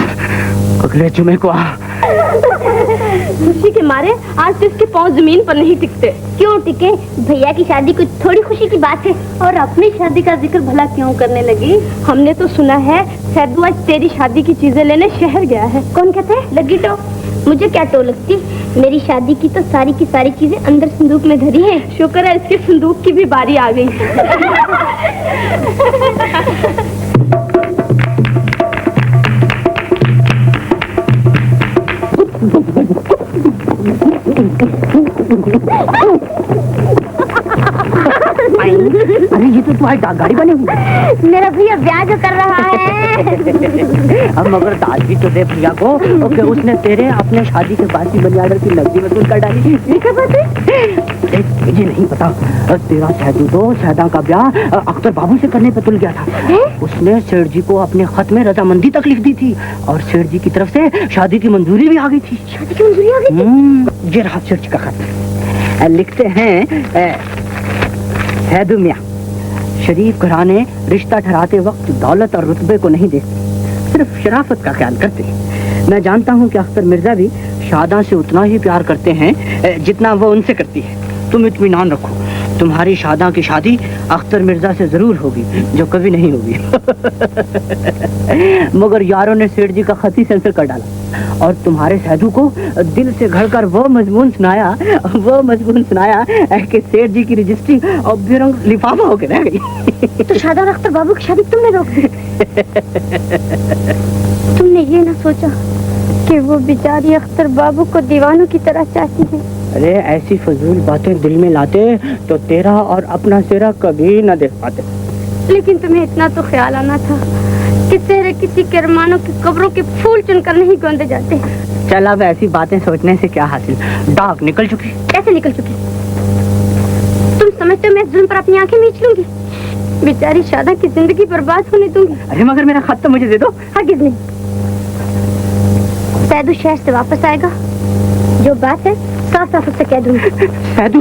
अगले जुमे को आ। खुशी के मारे आज तो इसके पांव जमीन पर नहीं टिकते। क्यों टिके? भैया की शादी कुछ थोड़ी खुशी की बात है। और अपनी शादी का जिक्र भला क्यों करने लगी? हमने तो सुना है सैदू आज तेरी शादी की चीजें लेने शहर गया है। कौन कहते हैं? लगी तो मुझे क्या टो लगती। मेरी शादी की तो सारी की सारी चीजें अंदर संदूक में धरी है। शुक्र है इसके संदूक की भी बारी आ गई। अरे ये तो तुम्हारी गाड़ी बनी हुई। मेरा भैया ब्याह जो कर रहा है। अब मगर दाज भी तो दे भैया को कि उसने तेरे अपने शादी के बाद की मनी ऑर्डर की नकदी वसूल कर डाली। क्या बात है? मुझे नहीं पता, तेरा सैदू तो सैदा का ब्याह अख्तर बाबू से करने पे तुल गया था। उसने सेठ जी को अपने खत में रजामंदी तक लिख दी थी और सेठ जी की तरफ से शादी की मंजूरी भी आ गई थी। शादी की मंजूरी आ गई थी? ये रहा सेठ जी का खत। लिखते हैं, सैदू मियां, शरीफ घराने रिश्ता ठहराते वक्त दौलत और रुतबे को नहीं देखते, सिर्फ शराफत का ख्याल करते हैं। मैं जानता हूं कि अख्तर मिर्जा भी शादा से उतना ही प्यार करते हैं जितना वो उनसे करती है। तुम इत्मीनान रखो, तुम्हारी शादा की शादी अख्तर मिर्जा से जरूर होगी, जो कभी नहीं होगी। मगर यारों ने सेठ जी का खत ही सेंसर कर डाला और तुम्हारे सैदू को दिल से घड़कर वो मजमून सुनाया कि सेठ जी की रजिस्ट्री और बेरंग लिफाफा होकर रह गई। तो शादा और अख्तर बाबू की शादी तुमने रोक दी। तुमने ये ना सोचा कि वो बेचारी अख्तर बाबू को दीवानों की तरह चाहती है? अरे ऐसी फजूल बातें दिल में लाते तो तेरा और अपना चेहरा कभी न देख पाते। लेकिन तुम्हें इतना तो ख्याल आना था कि चेहरे किसी के अरमानों की कब्रों के फूल चुनकर नहीं गोंदे जाते। चल अब ऐसी बातें सोचने से क्या हासिल, दाग निकल चुकी। कैसे निकल चुकी? तुम समझते हो मैं जुल्म पर अपनी आंखें मीच लूंगी? बेचारी शादा की जिंदगी बर्बाद होने दूंगी? अरे मगर मेरा खत तो मुझे दे दो। हरगिज़ नहीं। सैदू शहर से वापस आएगा, जो बात है साफ साफ उससे कह दूंगी। सैदू,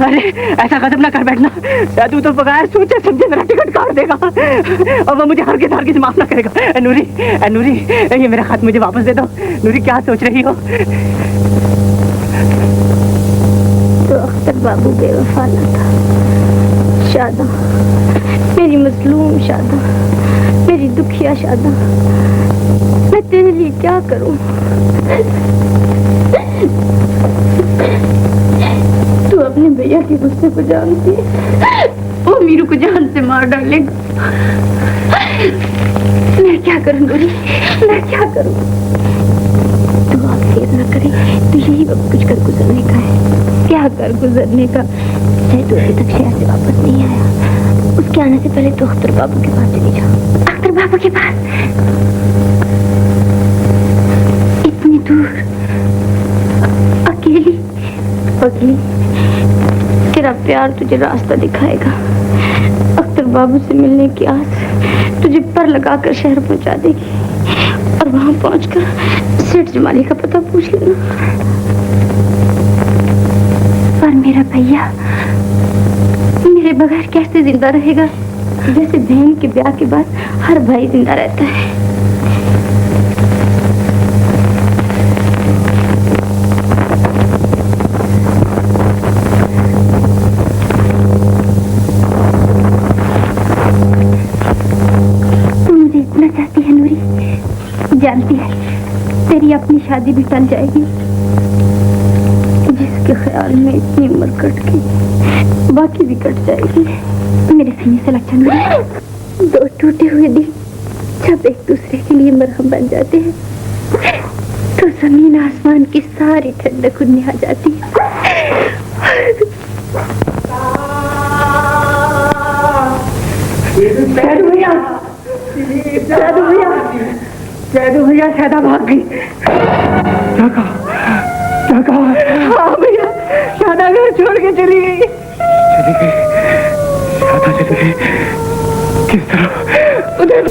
अरे ऐसा कदम ना कर बैठना। सैदू तो बगैर सोचे समझे मेरा टिकट काट देगा और वो मुझे हरगिज़ माफ ना करेगा। नूरी, ये मेरा खत मुझे वापस दे दो। नूरी, क्या सोच रही हो? तो अख्तर बाबू बेवफा न था। शादा, मेरी मजलूम शादा, मेरी दुखिया शादा, मैं तेरे लिए क्या करूं? तू अपने भैया के गुस्से को जानती है, वो मीरू को जान से मार डालेगा। मैं क्या करूं गोरी, मैं क्या करूं? तू आप देर न करे, तो यही वक्त कुछ कर गुजरने का है। क्या कर गुजरने का? सैदू अभी तक शहर से वापस नहीं आया। उसके आने से पहले तो अख्तर बाबू के पास चली जाओ। अख्तर बाबू के पास? इतनी दूर अकेली? पगली, तेरा प्यार तुझे रास्ता दिखाएगा। अख्तर बाबू से मिलने की आस तुझे पर लगाकर शहर पहुंचा देगी और वहां पहुंचकर सेठ जमाली का पता पूछ लेना। पर मेरा भैया मेरे बगैर कैसे जिंदा रहेगा? जैसे बहन के ब्याह के बाद हर भाई जिंदा रहता है। जानती है तेरी अपनी शादी भी टल जाएगी, जिसके ख्याल में इतनी उम्र कट गई, बाकी भी कट जाएगी। मेरे सीने से लग जाना। दो टूटे हुए दिल जब एक दूसरे के लिए मरहम बन जाते हैं तो जमीन आसमान की सारी ठंडक उनमें आ जाती है। सैदू भैया, सैदा भाग गई। क्या कहा? हाँ भैया, शादा घर छोड़ के चली गई। शादा चली गई? किस तरह? उधर।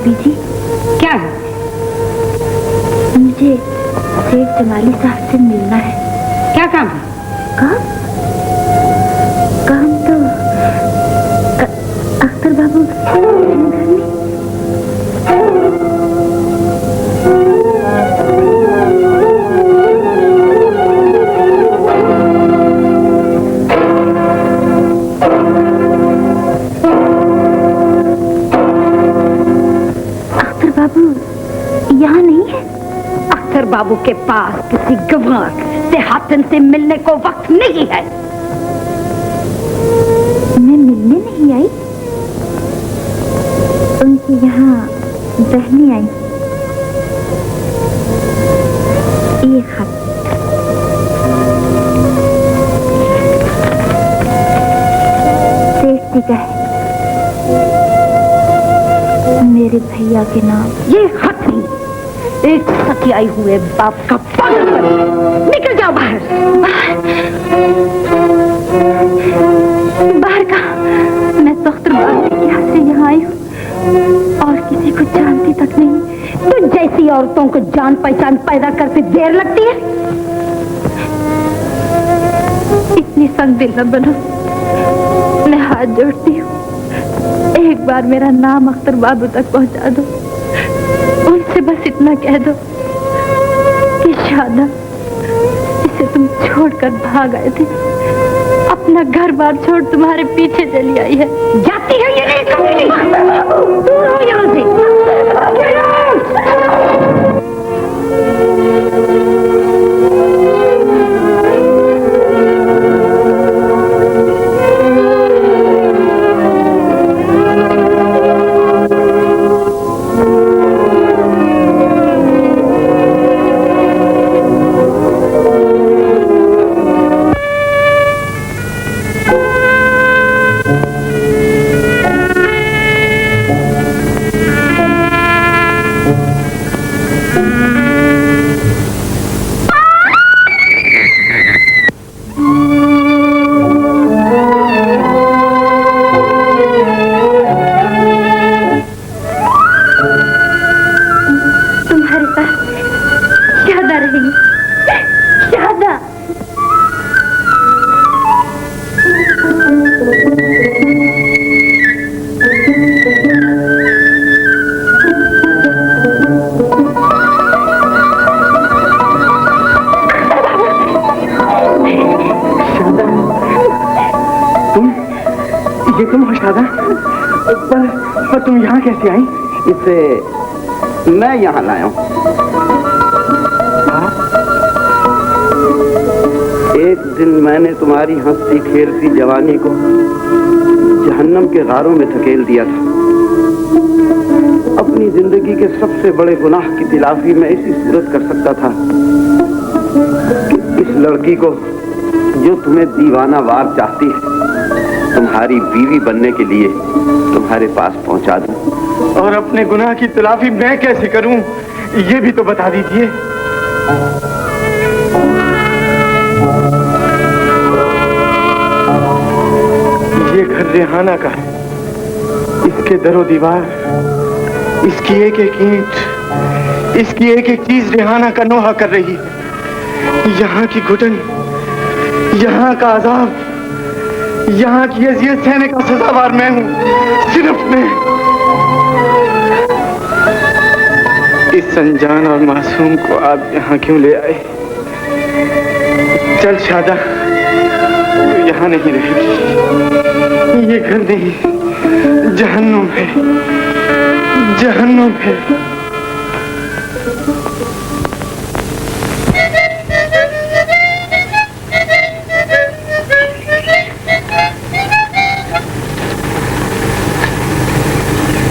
भाभी जी, क्या है? मुझे शेख जमाली साहब से मिलना है। क्या काम है? काम? काम तो अख्तर बाबू घर में। अख्तर बाबू यहाँ नहीं है? अख्तर बाबू के पास किसी गवार देहातन से मिलने को वक्त नहीं है। मैं मिलने नहीं आई, उनके यहाँ रहने आई। ये खत सेठ जी का है, मेरे भैया के नाम। ये खत नहीं, एक सतियाई हुए बाप का पागल। निकल जाओ बाहर। बाहर का? मैं तो अख्तर बाबू के यहाँ से यहाँ आई हूँ और किसी को जानती तक नहीं। तो जैसी औरतों को जान पहचान पैदा करते देर लगती है। इतनी संगदिल न बनो, मैं हाथ जोड़ती हूँ, एक बार मेरा नाम अख्तर बाबू तक पहुँचा दो। उनसे बस इतना कह दो कि शादा जिसे तुम छोड़कर भाग आए थे, अपना घर बार छोड़ तुम्हारे पीछे चली आई है। जाती है ये नहीं कभी। दूर हो यहाँ से। पर तुम यहाँ कैसे आई? इसे मैं यहाँ लाया हूँ। एक दिन मैंने तुम्हारी हंसती खेलती जवानी को जहन्नम के गारों में धकेल दिया था। अपनी जिंदगी के सबसे बड़े गुनाह की तिलाफी मैं इसी सूरत कर सकता था कि इस लड़की को जो तुम्हें दीवाना वार चाहती है तुम्हारी बीवी बनने के लिए तुम्हारे पास पहुंचा दूं। और अपने गुनाह की तलाफी मैं कैसे करूं, ये भी तो बता दीजिए। ये घर रेहाना का है, इसके दरो दीवार, इसकी एक एक ईंट, इसकी एक एक चीज रेहाना का नोहा कर रही है। यहाँ की घुटन, यहाँ का अजाब, यहाँ की अजियत सहने का सजावार मैं हूँ, सिर्फ मैं। इस अनजान और मासूम को आप यहाँ क्यों ले आए? चल शादा, तू यहाँ नहीं रहेगी। ये घर नहीं, जहन्नुम है, जहन्नुम है।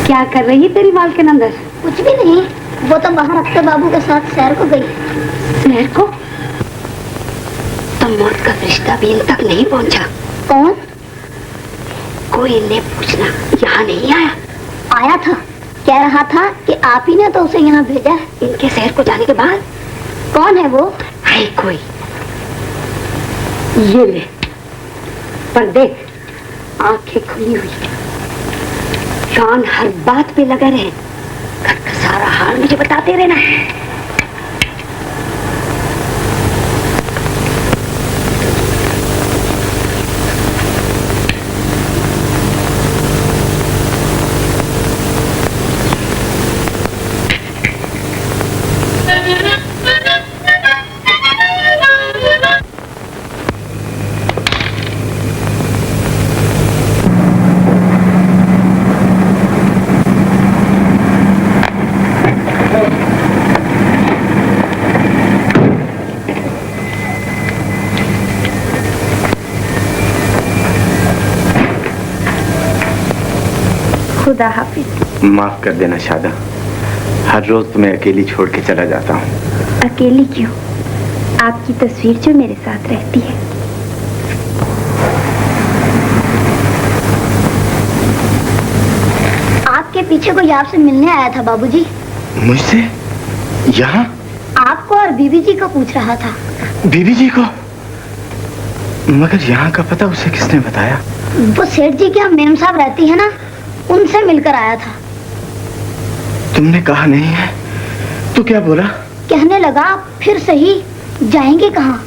क्या कर रही है तेरी मालकिन अंदर? कुछ भी नहीं, वो तो बाहर अख्तर बाबू के साथ सैर को गई। सैर को? तो मौत का रिश्ता भी इन तक नहीं पहुंचा। कौन? कोई इन्हें पूछना, यहाँ नहीं आया? आया था, कह रहा था कि आप ही ने तो उसे यहाँ भेजा है। इनके शहर को जाने के बाद? कौन है वो? है कोई, ये ले, पर देख आंखें खुली हुई, कान हर बात पे लगे रहे, घर का सारा हाल मुझे बताते रहना। खुदा हाफिज। माफ कर देना शादा, हर रोज तुम्हें अकेली छोड़ के चला जाता हूँ। अकेली क्यों? आपकी तस्वीर जो मेरे साथ रहती है। आपके पीछे कोई आपसे मिलने आया था बाबूजी। मुझसे? यहाँ? आपको और बीबी जी को पूछ रहा था। बीबी जी को? मगर यहाँ का पता उसे किसने बताया? वो सेठ जी के यहाँ मेम साहब रहती है ना, उनसे मिलकर आया था। तुमने कहा नहीं है तो क्या बोला? कहने लगा फिर सही, जाएंगे कहाँ?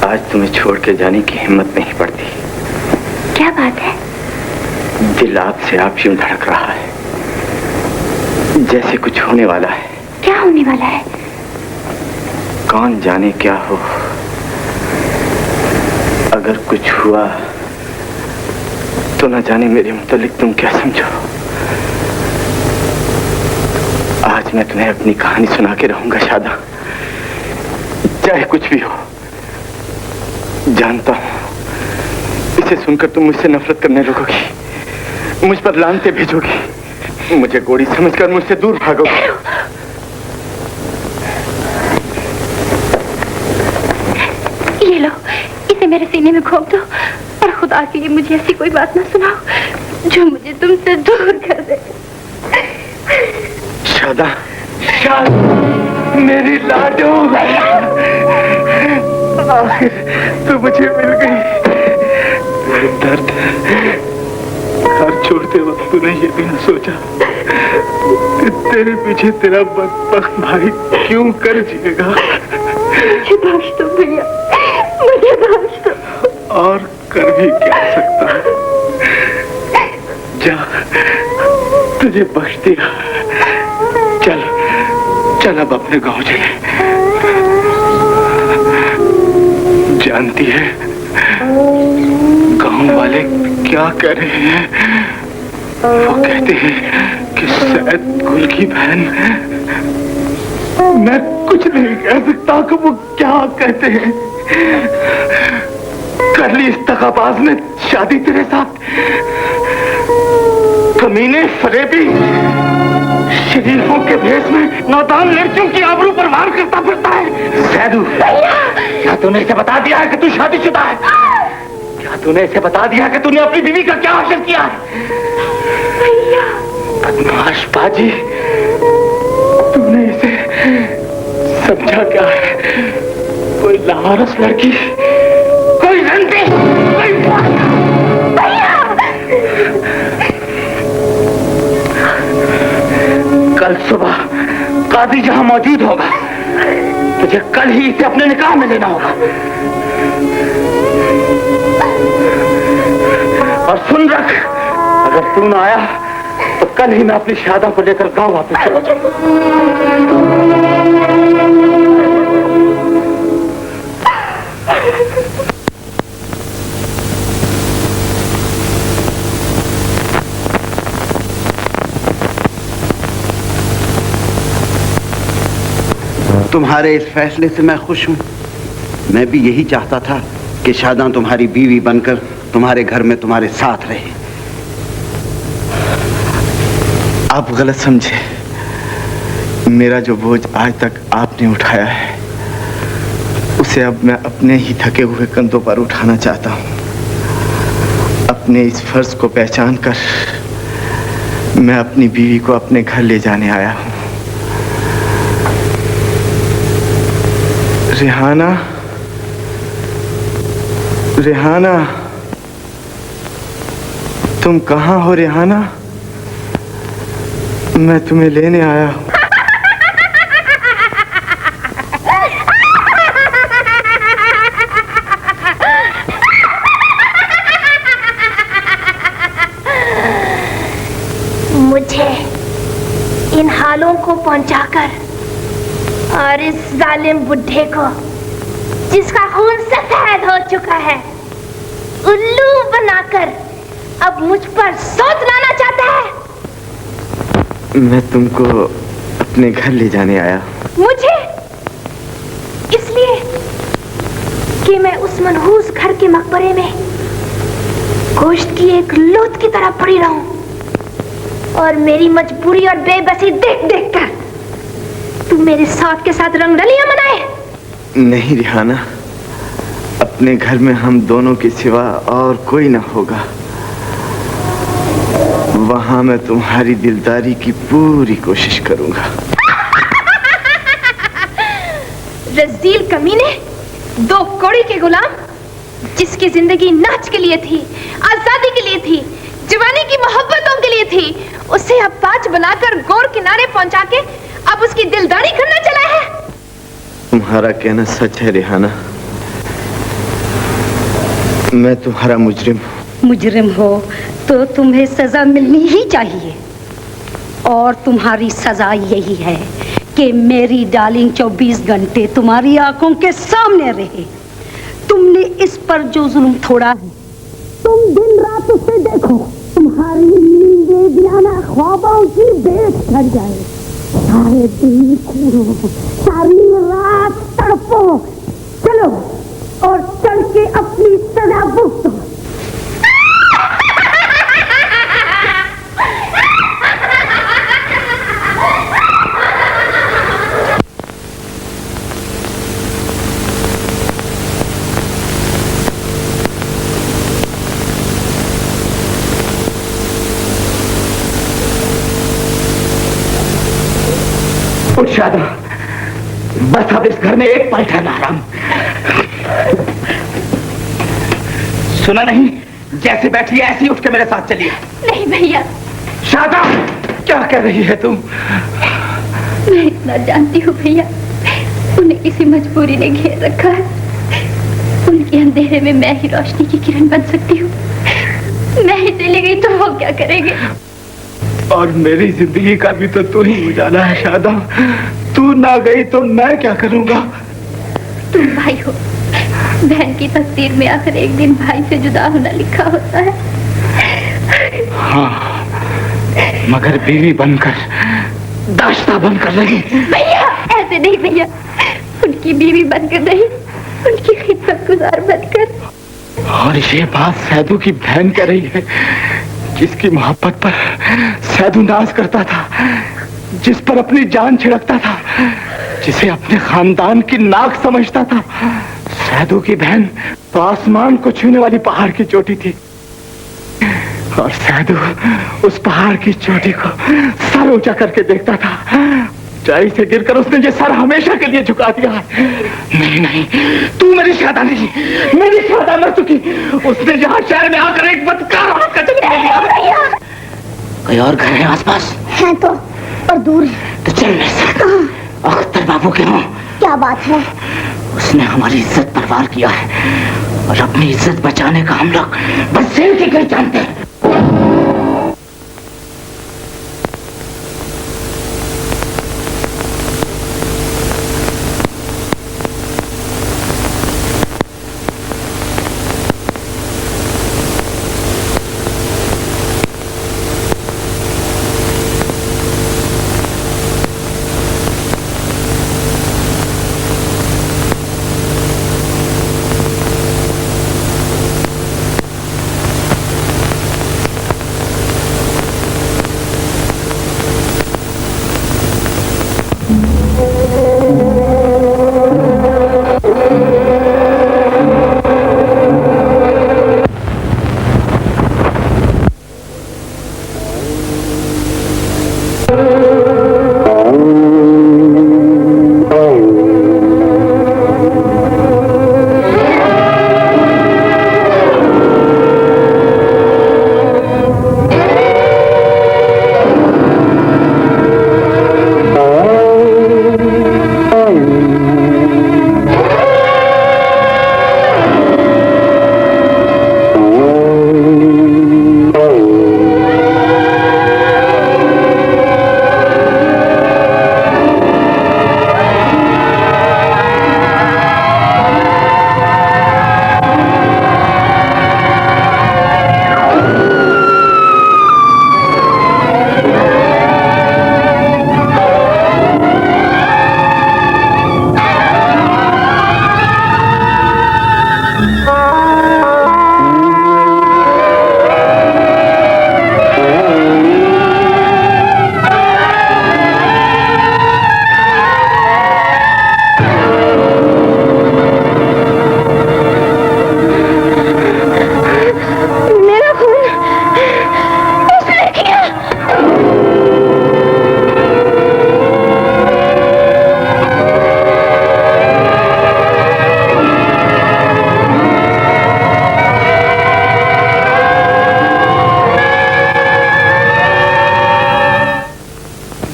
आज तुम्हें छोड़ के जाने की हिम्मत नहीं पड़ती। क्या बात है? दिल आपसे आप यूं धड़क रहा है जैसे कुछ होने वाला है। क्या होने वाला है? कौन जाने क्या हो। अगर कुछ हुआ तो न जाने मेरे मुतालिक तुम क्या समझो। आज मैं तुम्हें अपनी कहानी सुना के रहूंगा शादा, चाहे कुछ भी हो। जानता हूं इसे सुनकर तुम मुझसे नफरत करने लगोगी, मुझ पर लानतें भेजोगी, मुझे गोरी समझकर मुझसे दूर भागोगी। ये लो, इसे मेरे सीने में घोंप दो और खुदा के लिए मुझे ऐसी कोई बात ना सुनाओ जो मुझे तुमसे दूर कर दे। शादा, शादा, मेरी लाडो, आखिर तू मुझे मिल गई। दर्द घर छोड़ते वक्त तूने ये भी न सोचा कि तेरे पीछे तेरा बदबख्त भाई क्यों कर जिएगा। मुझे बख्श दो भैया, मुझे बख्श दो। और कर भी क्या सकता है? जा, तुझे बख्श दिया। चल चल अब अपने गांव चले। जानती है गांव वाले क्या कह रहे हैं? वो कहते हैं कि सैयद गुल की बहन। मैं कुछ नहीं कह सकता कि वो क्या कहते हैं। कर ली इस दगाबाज ने शादी तेरे साथ। कमीने फरेबी शरीफों के भेष में नादान लड़कियों की आबरू पर वार करता फिरता है। सैदू, क्या तूने इसे बता दिया है कि तू शादीशुदा है? क्या तूने इसे बता दिया है कि तूने अपनी बीवी का क्या हासिल किया है? बदमाश बाजी, तूने इसे समझा क्या है? कोई लावारिस लड़की, कोई रंडी, कोई कल सुबह काजी जहां मौजूद होगा, तुझे कल ही इसे अपने निकाह में लेना होगा। और सुन रख, अगर तू ना आया तो कल ही मैं अपनी शादा को लेकर गांव वापस चला जाऊंगा। तुम्हारे इस फैसले से मैं खुश हूं। मैं भी यही चाहता था कि शादा तुम्हारी बीवी बनकर तुम्हारे घर में तुम्हारे साथ रहे। आप गलत समझे। मेरा जो बोझ आज तक आपने उठाया है, उसे अब मैं अपने ही थके हुए कंधों पर उठाना चाहता हूँ। अपने इस फर्ज को पहचान कर मैं अपनी बीवी को अपने घर ले जाने आया हूँ। रेहाना, रेहाना, तुम कहाँ हो रेहाना? मैं तुम्हें लेने आया हूँ। मुझे इन हालों को पहुंचाकर और इस जालिम बुढ़े को, जिसका खून सफेद हो चुका है, उल्लू बनाकर अब मुझ पर सोच लाना चाहता है। मैं तुमको अपने घर ले जाने आया। मुझे? इसलिए कि मैं उस मनहूस घर के मकबरे में गोश्त की एक लोथ की तरह पड़ी रहूं और मेरी मजबूरी और बेबसी देख देख कर तुम मेरे साथ के साथ रंगरलियां मनाए। नहीं रिहाना, अपने घर में हम दोनों के सिवा और कोई ना होगा। वहां मैं तुम्हारी दिलदारी की पूरी कोशिश करूंगा। रज़ील कमीने, दो कौड़ी के गुलाम, जिसकी जिंदगी नाच के लिए थी, आजादी के लिए थी, जवानी की मोहब्बतों के लिए थी, उसे अब पांच बनाकर गोर किनारे पहुंचा के अब उसकी दिलदारी करना चला है। तुम्हारा कहना सच है रिहाना, मैं तुम्हारा मुजरिम हूँ। मुजरिम हो तो तुम्हें सजा मिलनी ही चाहिए, और तुम्हारी सजा यही है कि मेरी डार्लिंग 24 घंटे तुम्हारी आंखों के सामने रहे। तुमने इस पर जो जुल्म थोड़ा है, तुम दिन रात उसे देखो, तुम्हारी नींदें बयाना ख्वाबों की बेच कर जाए। सारे दिन घूरो, सारी रात तड़पो, चलो और चढ़ के अपनी सजा भुगतो। शादा, बस अब इस घर में एक पल ठहरना हराम। सुना नहीं? जैसे बैठी है ऐसे ही उठ के मेरे साथ चलिए। नहीं भैया। शादा, क्या कह रही है तुम? मैं इतना जानती हूँ भैया, उन्हें किसी मजबूरी ने घेर रखा है। उनके अंधेरे में मैं ही रोशनी की किरण बन सकती हूँ। मैं ही चली गई तो वो क्या करेंगे? और मेरी जिंदगी का भी तो तू ही उजाला है शादा। तू ना गई तो मैं क्या करूंगा? तुम भाई हो, बहन की तकदीर में आखिर एक दिन भाई से जुदा होना लिखा होता है। हाँ, मगर बीवी बनकर, दाश्ता बनकर रही। भैया ऐसे नहीं भैया, उनकी बीवी बनकर नहीं, उनकी खिदमत गुजार बनकर। और ये बात सैदू की बहन कह रही है, जिसकी मोहब्बत पर सैदू नाज करता था, जिस पर अपनी जान छिड़कता था, जिसे अपने खानदान की नाक समझता था। सैदू की बहन तो आसमान को छूने वाली पहाड़ की चोटी थी, और सैदू उस पहाड़ की चोटी को सर ऊंचा करके देखता था। ऊंचाई से गिरकर उसने ये सर हमेशा के लिए झुका दिया। नहीं नहीं, तू मेरी शादा नहीं, मेरी शादा मर चुकी। उसने यहाँ शहर में आकर एक बदकार औरत का जन्म ले लिया। कोई और घर है आसपास? है तो, पर दूर। तो चल मेरे साथ। अख्तर बाबू के हो। क्या बात है? उसने हमारी इज्जत पर वार किया है, और अपनी इज्जत बचाने का हम लोग बस सेल की गई जानते हैं।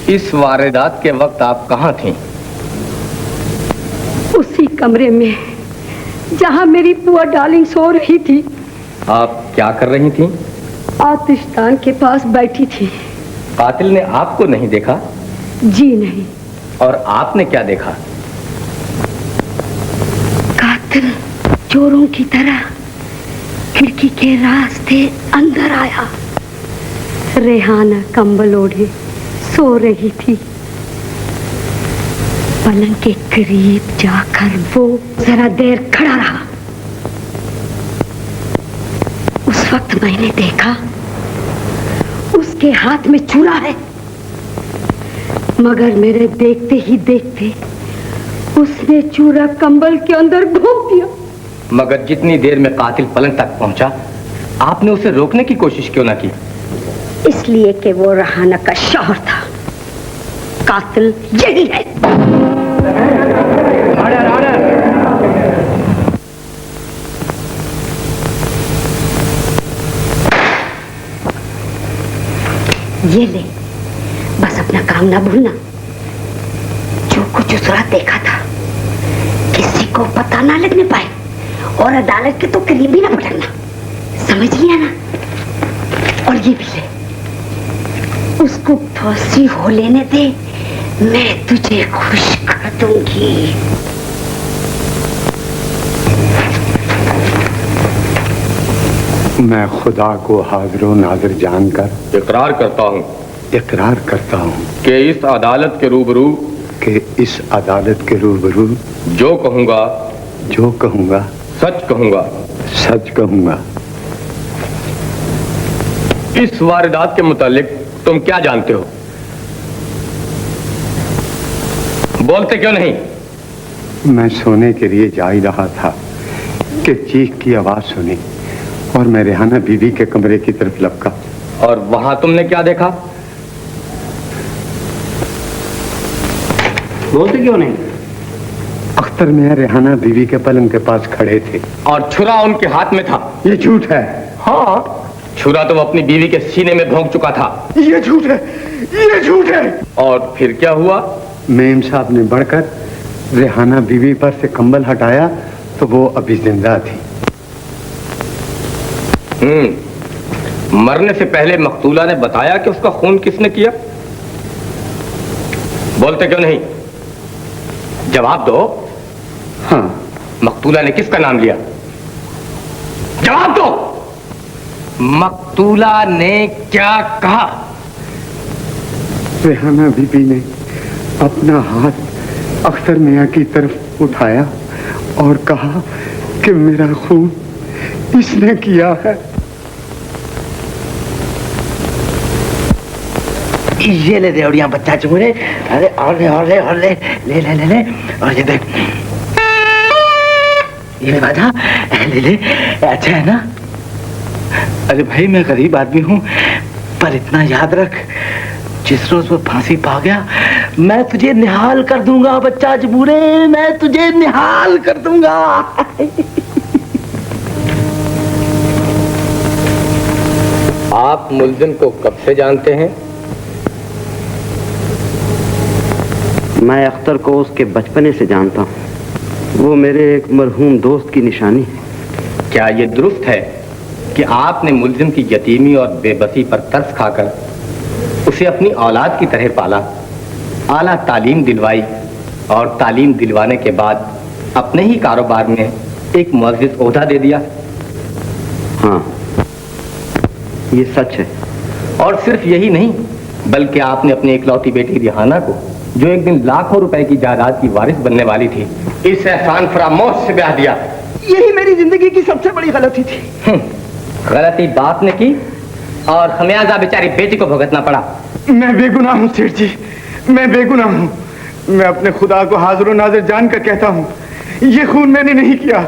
इस वारदात के वक्त आप कहाँ थीं? उसी कमरे में जहां मेरी पुआ डार्लिंग सो रही थी। आप क्या कर रही थीं? आतिशदान के पास बैठी थी। कातिल ने आपको नहीं देखा? जी नहीं। और आपने क्या देखा? कातिल चोरों की तरह खिड़की के रास्ते अंदर आया। रेहाना कंबल ओढ़े सो रही थी। पलंग के करीब जाकर वो जरा देर खड़ा रहा। उस वक्त मैंने देखा उसके हाथ में छुरा है, मगर मेरे देखते ही देखते उसने चूरा कंबल के अंदर घोंप दिया। मगर जितनी देर में कातिल पलंग तक पहुंचा, आपने उसे रोकने की कोशिश क्यों ना की? इसलिए कि वो रेहाना का शौहर था। कातिल यही है। ये ले, बस अपना काम ना भूलना। जो कुछ उस रात देखा था किसी को पता ना लगने पाए, और अदालत के तो करीब भी ना पड़ना, समझ लिया ना? और ये भी ले, उसको फांसी हो लेने दे, मैं तुझे खुश कर दूंगी। मैं खुदा को हाजिर नाजिर जानकर इकरार करता हूँ कि इस अदालत के रूबरू जो कहूँगा सच कहूँगा। इस वारदात के मुतालिक तुम क्या जानते हो? बोलते क्यों नहीं? मैं सोने के लिए जा ही रहा था कि चीख की आवाज सुनी और मैं रेहाना बीवी के कमरे की तरफ लपका। और वहां तुमने क्या देखा? बोलते क्यों नहीं? अख्तर मियां रेहाना बीवी के पलंग के पास खड़े थे और छुरा उनके हाथ में था। ये झूठ है। हाँ, छुरा तो अपनी बीवी के सीने में भोंक चुका था। ये झूठ है। और फिर क्या हुआ? मेम साहब ने बढ़कर रेहाना बीवी पर से कंबल हटाया तो वो अभी जिंदा थी। मरने से पहले मकतूला ने बताया कि उसका खून किसने किया? बोलते क्यों नहीं? जवाब दो। हाँ। मकतूला ने किसका नाम लिया? जवाब दो। मकतूला ने क्या कहा? रेहाना बीबी ने अपना हाथ अख्तर मियां की तरफ उठाया और कहा कि मेरा खून इसने किया है। ये ले देवड़िया बच्चा चुमरे। अरे और ले ले और ये देख, ये बाधा ले अच्छा है ना? अरे भाई, मैं गरीब आदमी हूँ, पर इतना याद रख, जिस रोज वो फांसी पा गया, मैं तुझे निहाल कर दूंगा बच्चा जबूरे, मैं तुझे निहाल कर दूंगा। आप मुल्जिम को कब से जानते हैं? मैं अख्तर को उसके बचपने से जानता हूँ। वो मेरे एक मरहूम दोस्त की निशानी है। क्या ये दुरुस्त है कि आपने मुल्जिम की यतीमी और बेबसी पर तरस खाकर उसे अपनी औलाद की तरह पाला, आला तालीम दिलवाई और तालीम दिलवाने के बाद अपने ही कारोबार में एक मुअज़्ज़िज़ ओहदा दे दिया? हाँ, ये सच है। और सिर्फ यही नहीं, बल्कि आपने अपनी इकलौती बेटी रिहाना को, जो एक दिन लाखों रुपए की जायदाद की वारिस बनने वाली थी, इस एहसान फरामोश से ब्याह दिया। यही मेरी जिंदगी की सबसे बड़ी गलती थी। गलती बाप ने की और खमियाजा बेचारी बेटी को भुगतना पड़ा। मैं बेगुनाह हूँ सेठ जी, मैं बेगुनाह हूँ। मैं अपने खुदा को हाजिर नाजिर जानकर कहता हूँ, ये खून मैंने नहीं किया,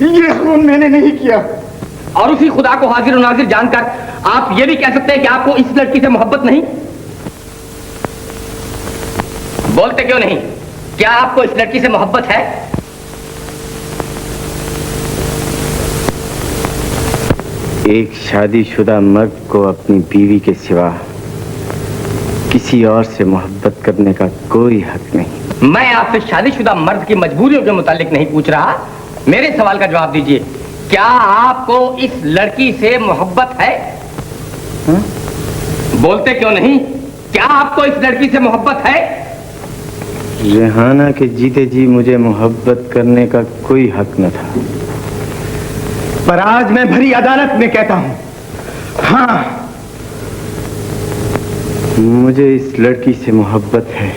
ये खून मैंने नहीं किया। और उसी खुदा को हाजिर नाजिर जानकर आप ये भी कह सकते हैं कि आपको इस लड़की से मोहब्बत नहीं? बोलते क्यों नहीं? क्या आपको इस लड़की से मोहब्बत है? एक शादीशुदा मर्द को अपनी बीवी के सिवा किसी और से मोहब्बत करने का कोई हक नहीं। मैं आपसे शादीशुदा मर्द की मजबूरियों के मुतालिक नहीं पूछ रहा, मेरे सवाल का जवाब दीजिए। क्या आपको इस लड़की से मोहब्बत है? बोलते क्यों नहीं? क्या आपको इस लड़की से मोहब्बत है? रेहाना के जीते जी मुझे मोहब्बत करने का कोई हक न था, पर आज मैं भरी अदालत में कहता हूं, हाँ, मुझे इस लड़की से मोहब्बत है।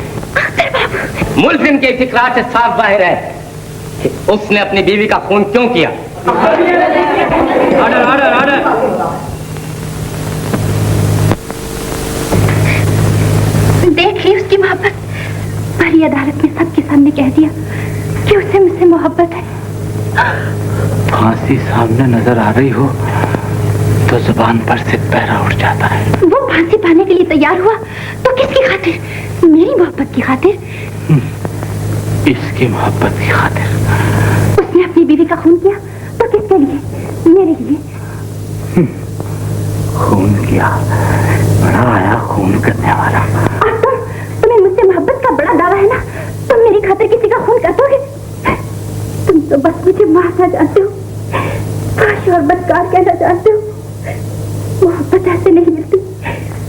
मुल्जिम के इकरार से साफ जाहिर है कि उसने अपनी बीवी का खून क्यों किया। Order order order. देख ली उसकी मोहब्बत, भरी अदालत में सबके सामने कह दिया कि उसे मुझसे मोहब्बत है। फांसी सामने नजर आ रही हो तो जुबान पर से पैरा उठ जाता है। वो फांसी पाने के लिए तैयार हुआ तो किसकी खातिर? मेरी मोहब्बत की खातिर? इसकी मोहब्बत की खातिर। उसने अपनी बीवी का खून किया तो किसके लिए? मेरे लिए। खून किया, बड़ा आया खून करने वाला। और तुम्हें मुझसे मोहब्बत का बड़ा दावा है ना, तुम मेरी खातिर किसी का खून कर दोगे? तुम तो बस मुझे मारना जानते हो, काश और बदकार कहना जानते हो। मोहब्बत ऐसे नहीं मिलती,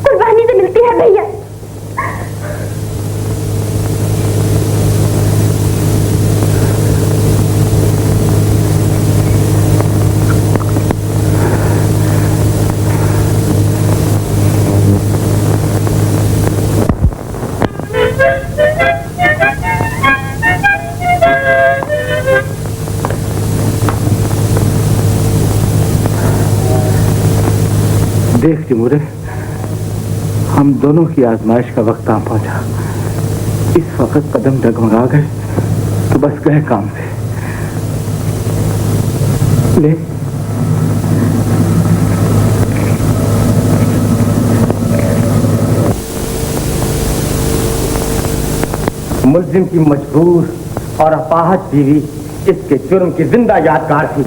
कुर्बानी से मिलती है भैया। देख तिमूरे, हम दोनों की आजमाइश का वक्त आ पहुंचा। इस वक्त कदम डगमगा गए तो बस गए काम से। ले मुल्जिम की मजबूर और अपाहज बीवी इसके जुर्म की जिंदा यादगार थी।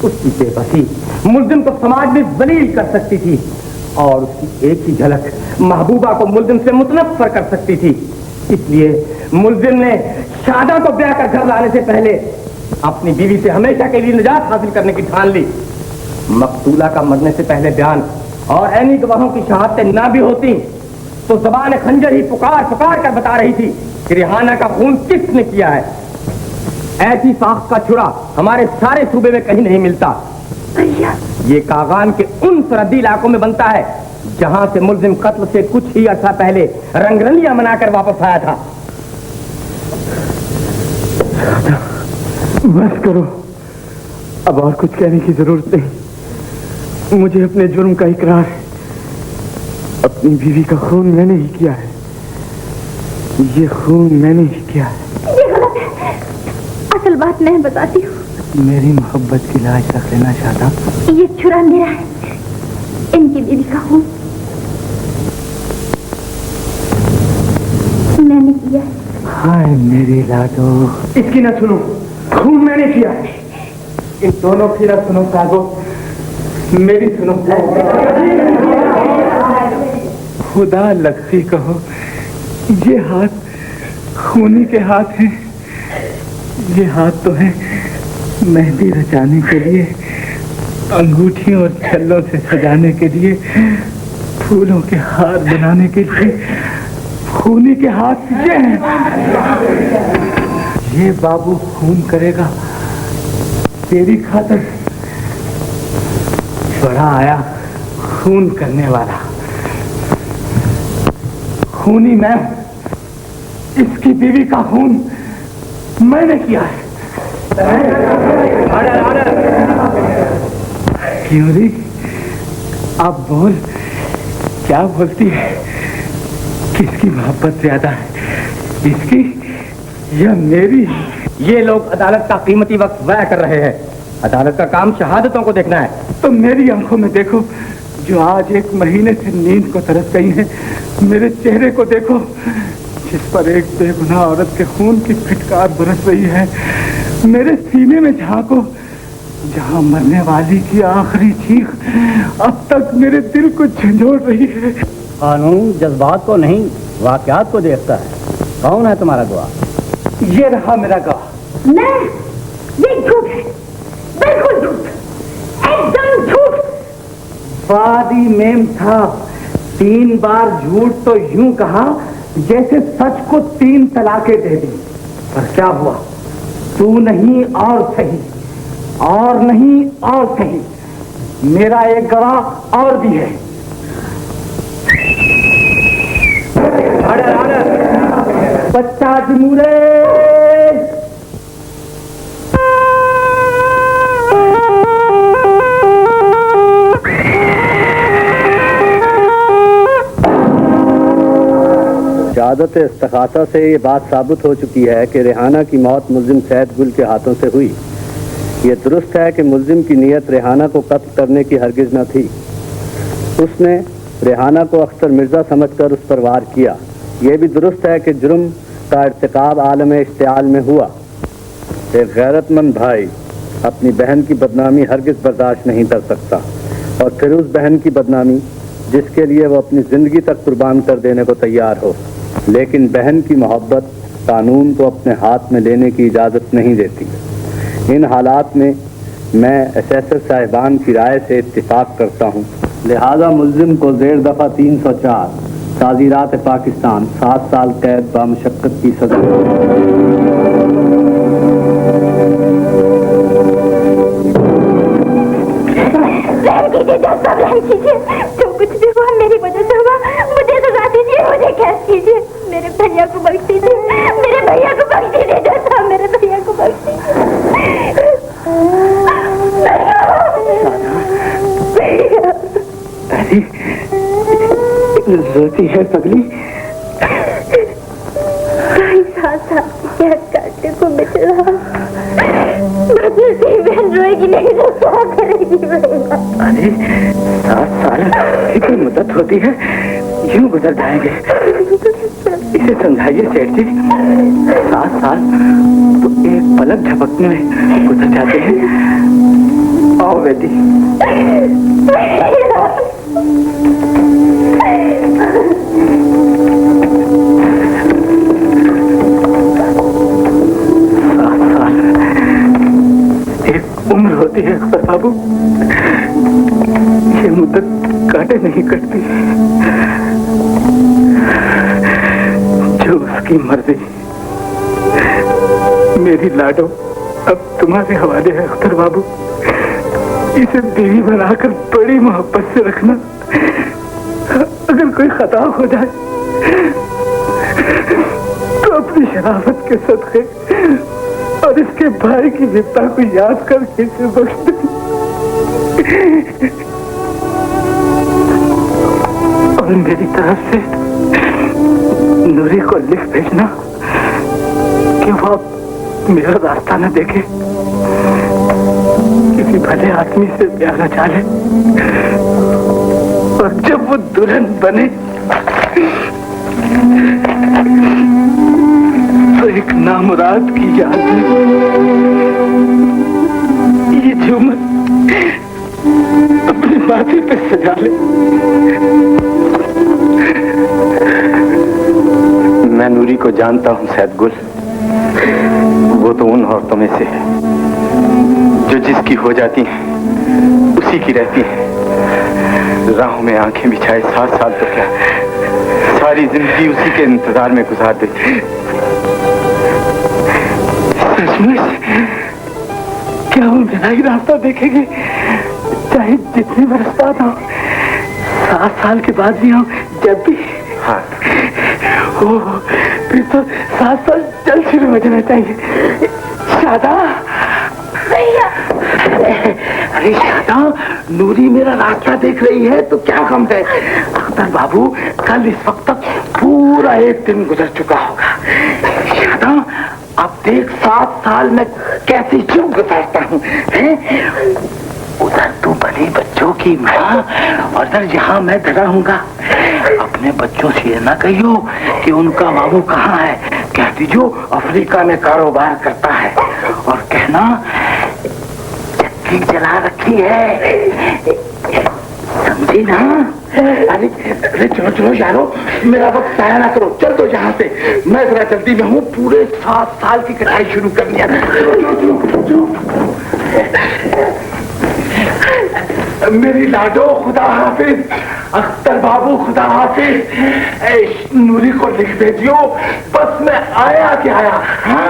उसकी बेबसी मुल्जिम को समाज में जलील कर सकती थी और उसकी एक ही झलक महबूबा को मुल्जिम से मुतनफ्फर कर सकती थी। इसलिए मुल्जिम ने शादा को ब्याह कर घर लाने से पहले अपनी बीवी से हमेशा के लिए निजात हासिल करने की ठान ली। मकतूला का मरने से पहले बयान और ऐनी गवाहों की शहादतें ना भी होती तो ज़बान खंजर ही पुकार पुकार कर बता रही थी कि रिहाना का खून किसने किया है। ऐसी साख का छुरा हमारे सारे सूबे में कहीं नहीं मिलता। ये कागान के उन सरहदी इलाकों में बनता है जहां से मुल्जिम कत्ल से कुछ ही अर्सा पहले रंगरलियां मनाकर वापस आया था। बस करो, अब और कुछ कहने की जरूरत नहीं। मुझे अपने जुर्म का इकरार है। अपनी बीवी का खून मैंने ही किया है, ये खून मैंने ही किया है। ये गलत है, असल बात मैं बताती हूँ। मेरी मोहब्बत की लाज रख लेना चाहता। ये छुरा मेरा है, इनकी बीवी का खून। हाय मेरी लाडो। इसकी ना सुनो, खून मैंने किया है। इन दोनों की ना सुनो सागो, मेरी सुनो। खुदा लगती कहो, ये हाथ खूनी के हाथ हैं। ये हाथ तो है मेहंदी रचाने के लिए, अंगूठियों और छल्लों से सजाने के लिए, फूलों के हार बनाने के लिए। खूनी के हाथ ये हैं। ये बाबू खून करेगा तेरी खातिर। बड़ा आया खून करने वाला। खूनी मैं, इसकी बीवी का खून मैंने किया है। क्यों री, अब बोल, क्या बोलती है? किसकी मोहब्बत ज्यादा है, इसकी या मेरी? ये लोग अदालत का कीमती वक्त व्यय कर रहे हैं। अदालत का काम शहादतों को देखना है। तो मेरी आंखों में देखो, जो आज 1 महीने से नींद को तरस गई है। मेरे चेहरे को देखो, जिस पर एक बेगुनाह औरत के खून की फिटकार बरस रही है। मेरे सीने में झांको, जहां मरने वाली की आखिरी चीख अब तक मेरे दिल को झंझोड़ रही है। कानून जज्बात को नहीं, वाकयात को देखता है। कौन है तुम्हारा गवाह? ये रहा मेरा गवाह। मैं, ये झूठ है, बिल्कुल झूठ, एकदम झूठ। वादी मेम साहब, 3 बार झूठ तो यूं कहा जैसे सच को 3 तलाकें दे दी। पर क्या हुआ? तू नहीं और सही, और नहीं और सही। मेरा एक गवाह और भी है। बच्चा जमूरे। शहादत इस्तखासा से ये बात साबित हो चुकी है कि रेहाना की मौत मुल्जिम सैद गुल के हाथों से हुई। ये दुरुस्त है कि मुल्जिम की नीयत रेहाना को कत्ल करने की हरगिज न थी। उसने रेहाना को अख्तर मिर्जा समझकर उस पर वार किया। यह भी दुरुस्त है कि जुर्म का इर्तिकाब आलम इश्तियाल में हुआ। एक गैरतमंद भाई अपनी बहन की बदनामी हरगिज बर्दाश्त नहीं कर सकता, और फिर उस बहन की बदनामी जिसके लिए वो अपनी जिंदगी तक कुर्बान कर देने को तैयार हो। लेकिन बहन की मोहब्बत कानून को अपने हाथ में लेने की इजाज़त नहीं देती। इन हालात में मैं एसेसर साहिबान की राय से इत्तिफाक करता हूँ। लिहाजा मुल्जिम को ज़ेर दफ़ा 304 ताज़ीरात पाकिस्तान 7 साल कैद बामुशक्कत की सजा। जो कुछ भी हुआ मेरी वजह से हुआ, मुझे सजा दीजिए, मुझे कैद कीजिए। मेरे भैया को बख्श दीजिए, मेरे भैया को बख्श दीजिए, जैसा मेरे भैया को बख्श दीजिए। रोती है पगली। काटने को मिल रहा, बहन रोएगी नहीं तो क्या करेगी? अरे 7 साल की मुद्दत होती है, यूं गुजर जाएंगे। इसे समझाइए सेठ जी, 7 साल तो एक पलक झपकने में गुजर जाते हैं। आओ बेटी। उम्र होती है अकबर बाबू, ये मुद्दत काटे नहीं कटती। जो उसकी मर्जी। मेरी लाडो अब तुम्हारे हवाले है अख्तर बाबू। इसे बीवी बनाकर बड़ी मोहब्बत से रखना। अगर कोई खता हो जाए तो अपनी शराफत के सदके और इसके भाई की विपदा को याद करके इसे बख्श दे। और मेरी तरफ से नूरी को लिख भेजना कि वो अब मेरा रास्ता न देखे, किसी भले आदमी से प्यार रचा ले, और जब वो दुल्हन बने रात की याद है। ये झूमर अपने माथे पे सजा ले। मैं नूरी को जानता हूं सैदगुल, वो तो उन औरतों में से है जो जिसकी हो जाती हैं उसी की रहती हैं। राहों में आंखें बिछाए 7 साल तो क्या, सारी जिंदगी उसी के इंतजार में गुजार देती। सचमुच क्या वो मेरा ही रास्ता देखेंगे, चाहे जितने बरस बाद हो, 7 साल के बाद भी हो, जब भी? हाँ। ओ, फिर तो 7 साल जल्द शुरू हो जाना चाहिए। शादा भैया, अरे शादा, नूरी मेरा रास्ता देख रही है तो क्या गम है। अख्तर बाबू कल इस वक्त तक पूरा एक दिन गुजर चुका होगा। शादा अब देख 7 साल में कैसी क्यों गुजारता हूँ। उधर तू बड़ी बच्चों की माँ और इधर यहाँ मैं डरा हूँगा। अपने बच्चों से ये ना कहियो कि उनका मामू कहाँ है, कह दीजियो अफ्रीका में कारोबार करता है, और कहना चक्की जला रखी है, समझी ना। अरे अरे चलो चलो यारो, मेरा वक्त जाया ना करो, चल दो यहाँ से, मैं जरा जल्दी में हूँ, पूरे 7 साल की कटाई शुरू करनी है। मेरी लाडो खुदा हाफिज, अख्तर बाबू खुदा हाफिज, नूरी को लिख भेजियो, बस मैं आया क्या आया। हाँ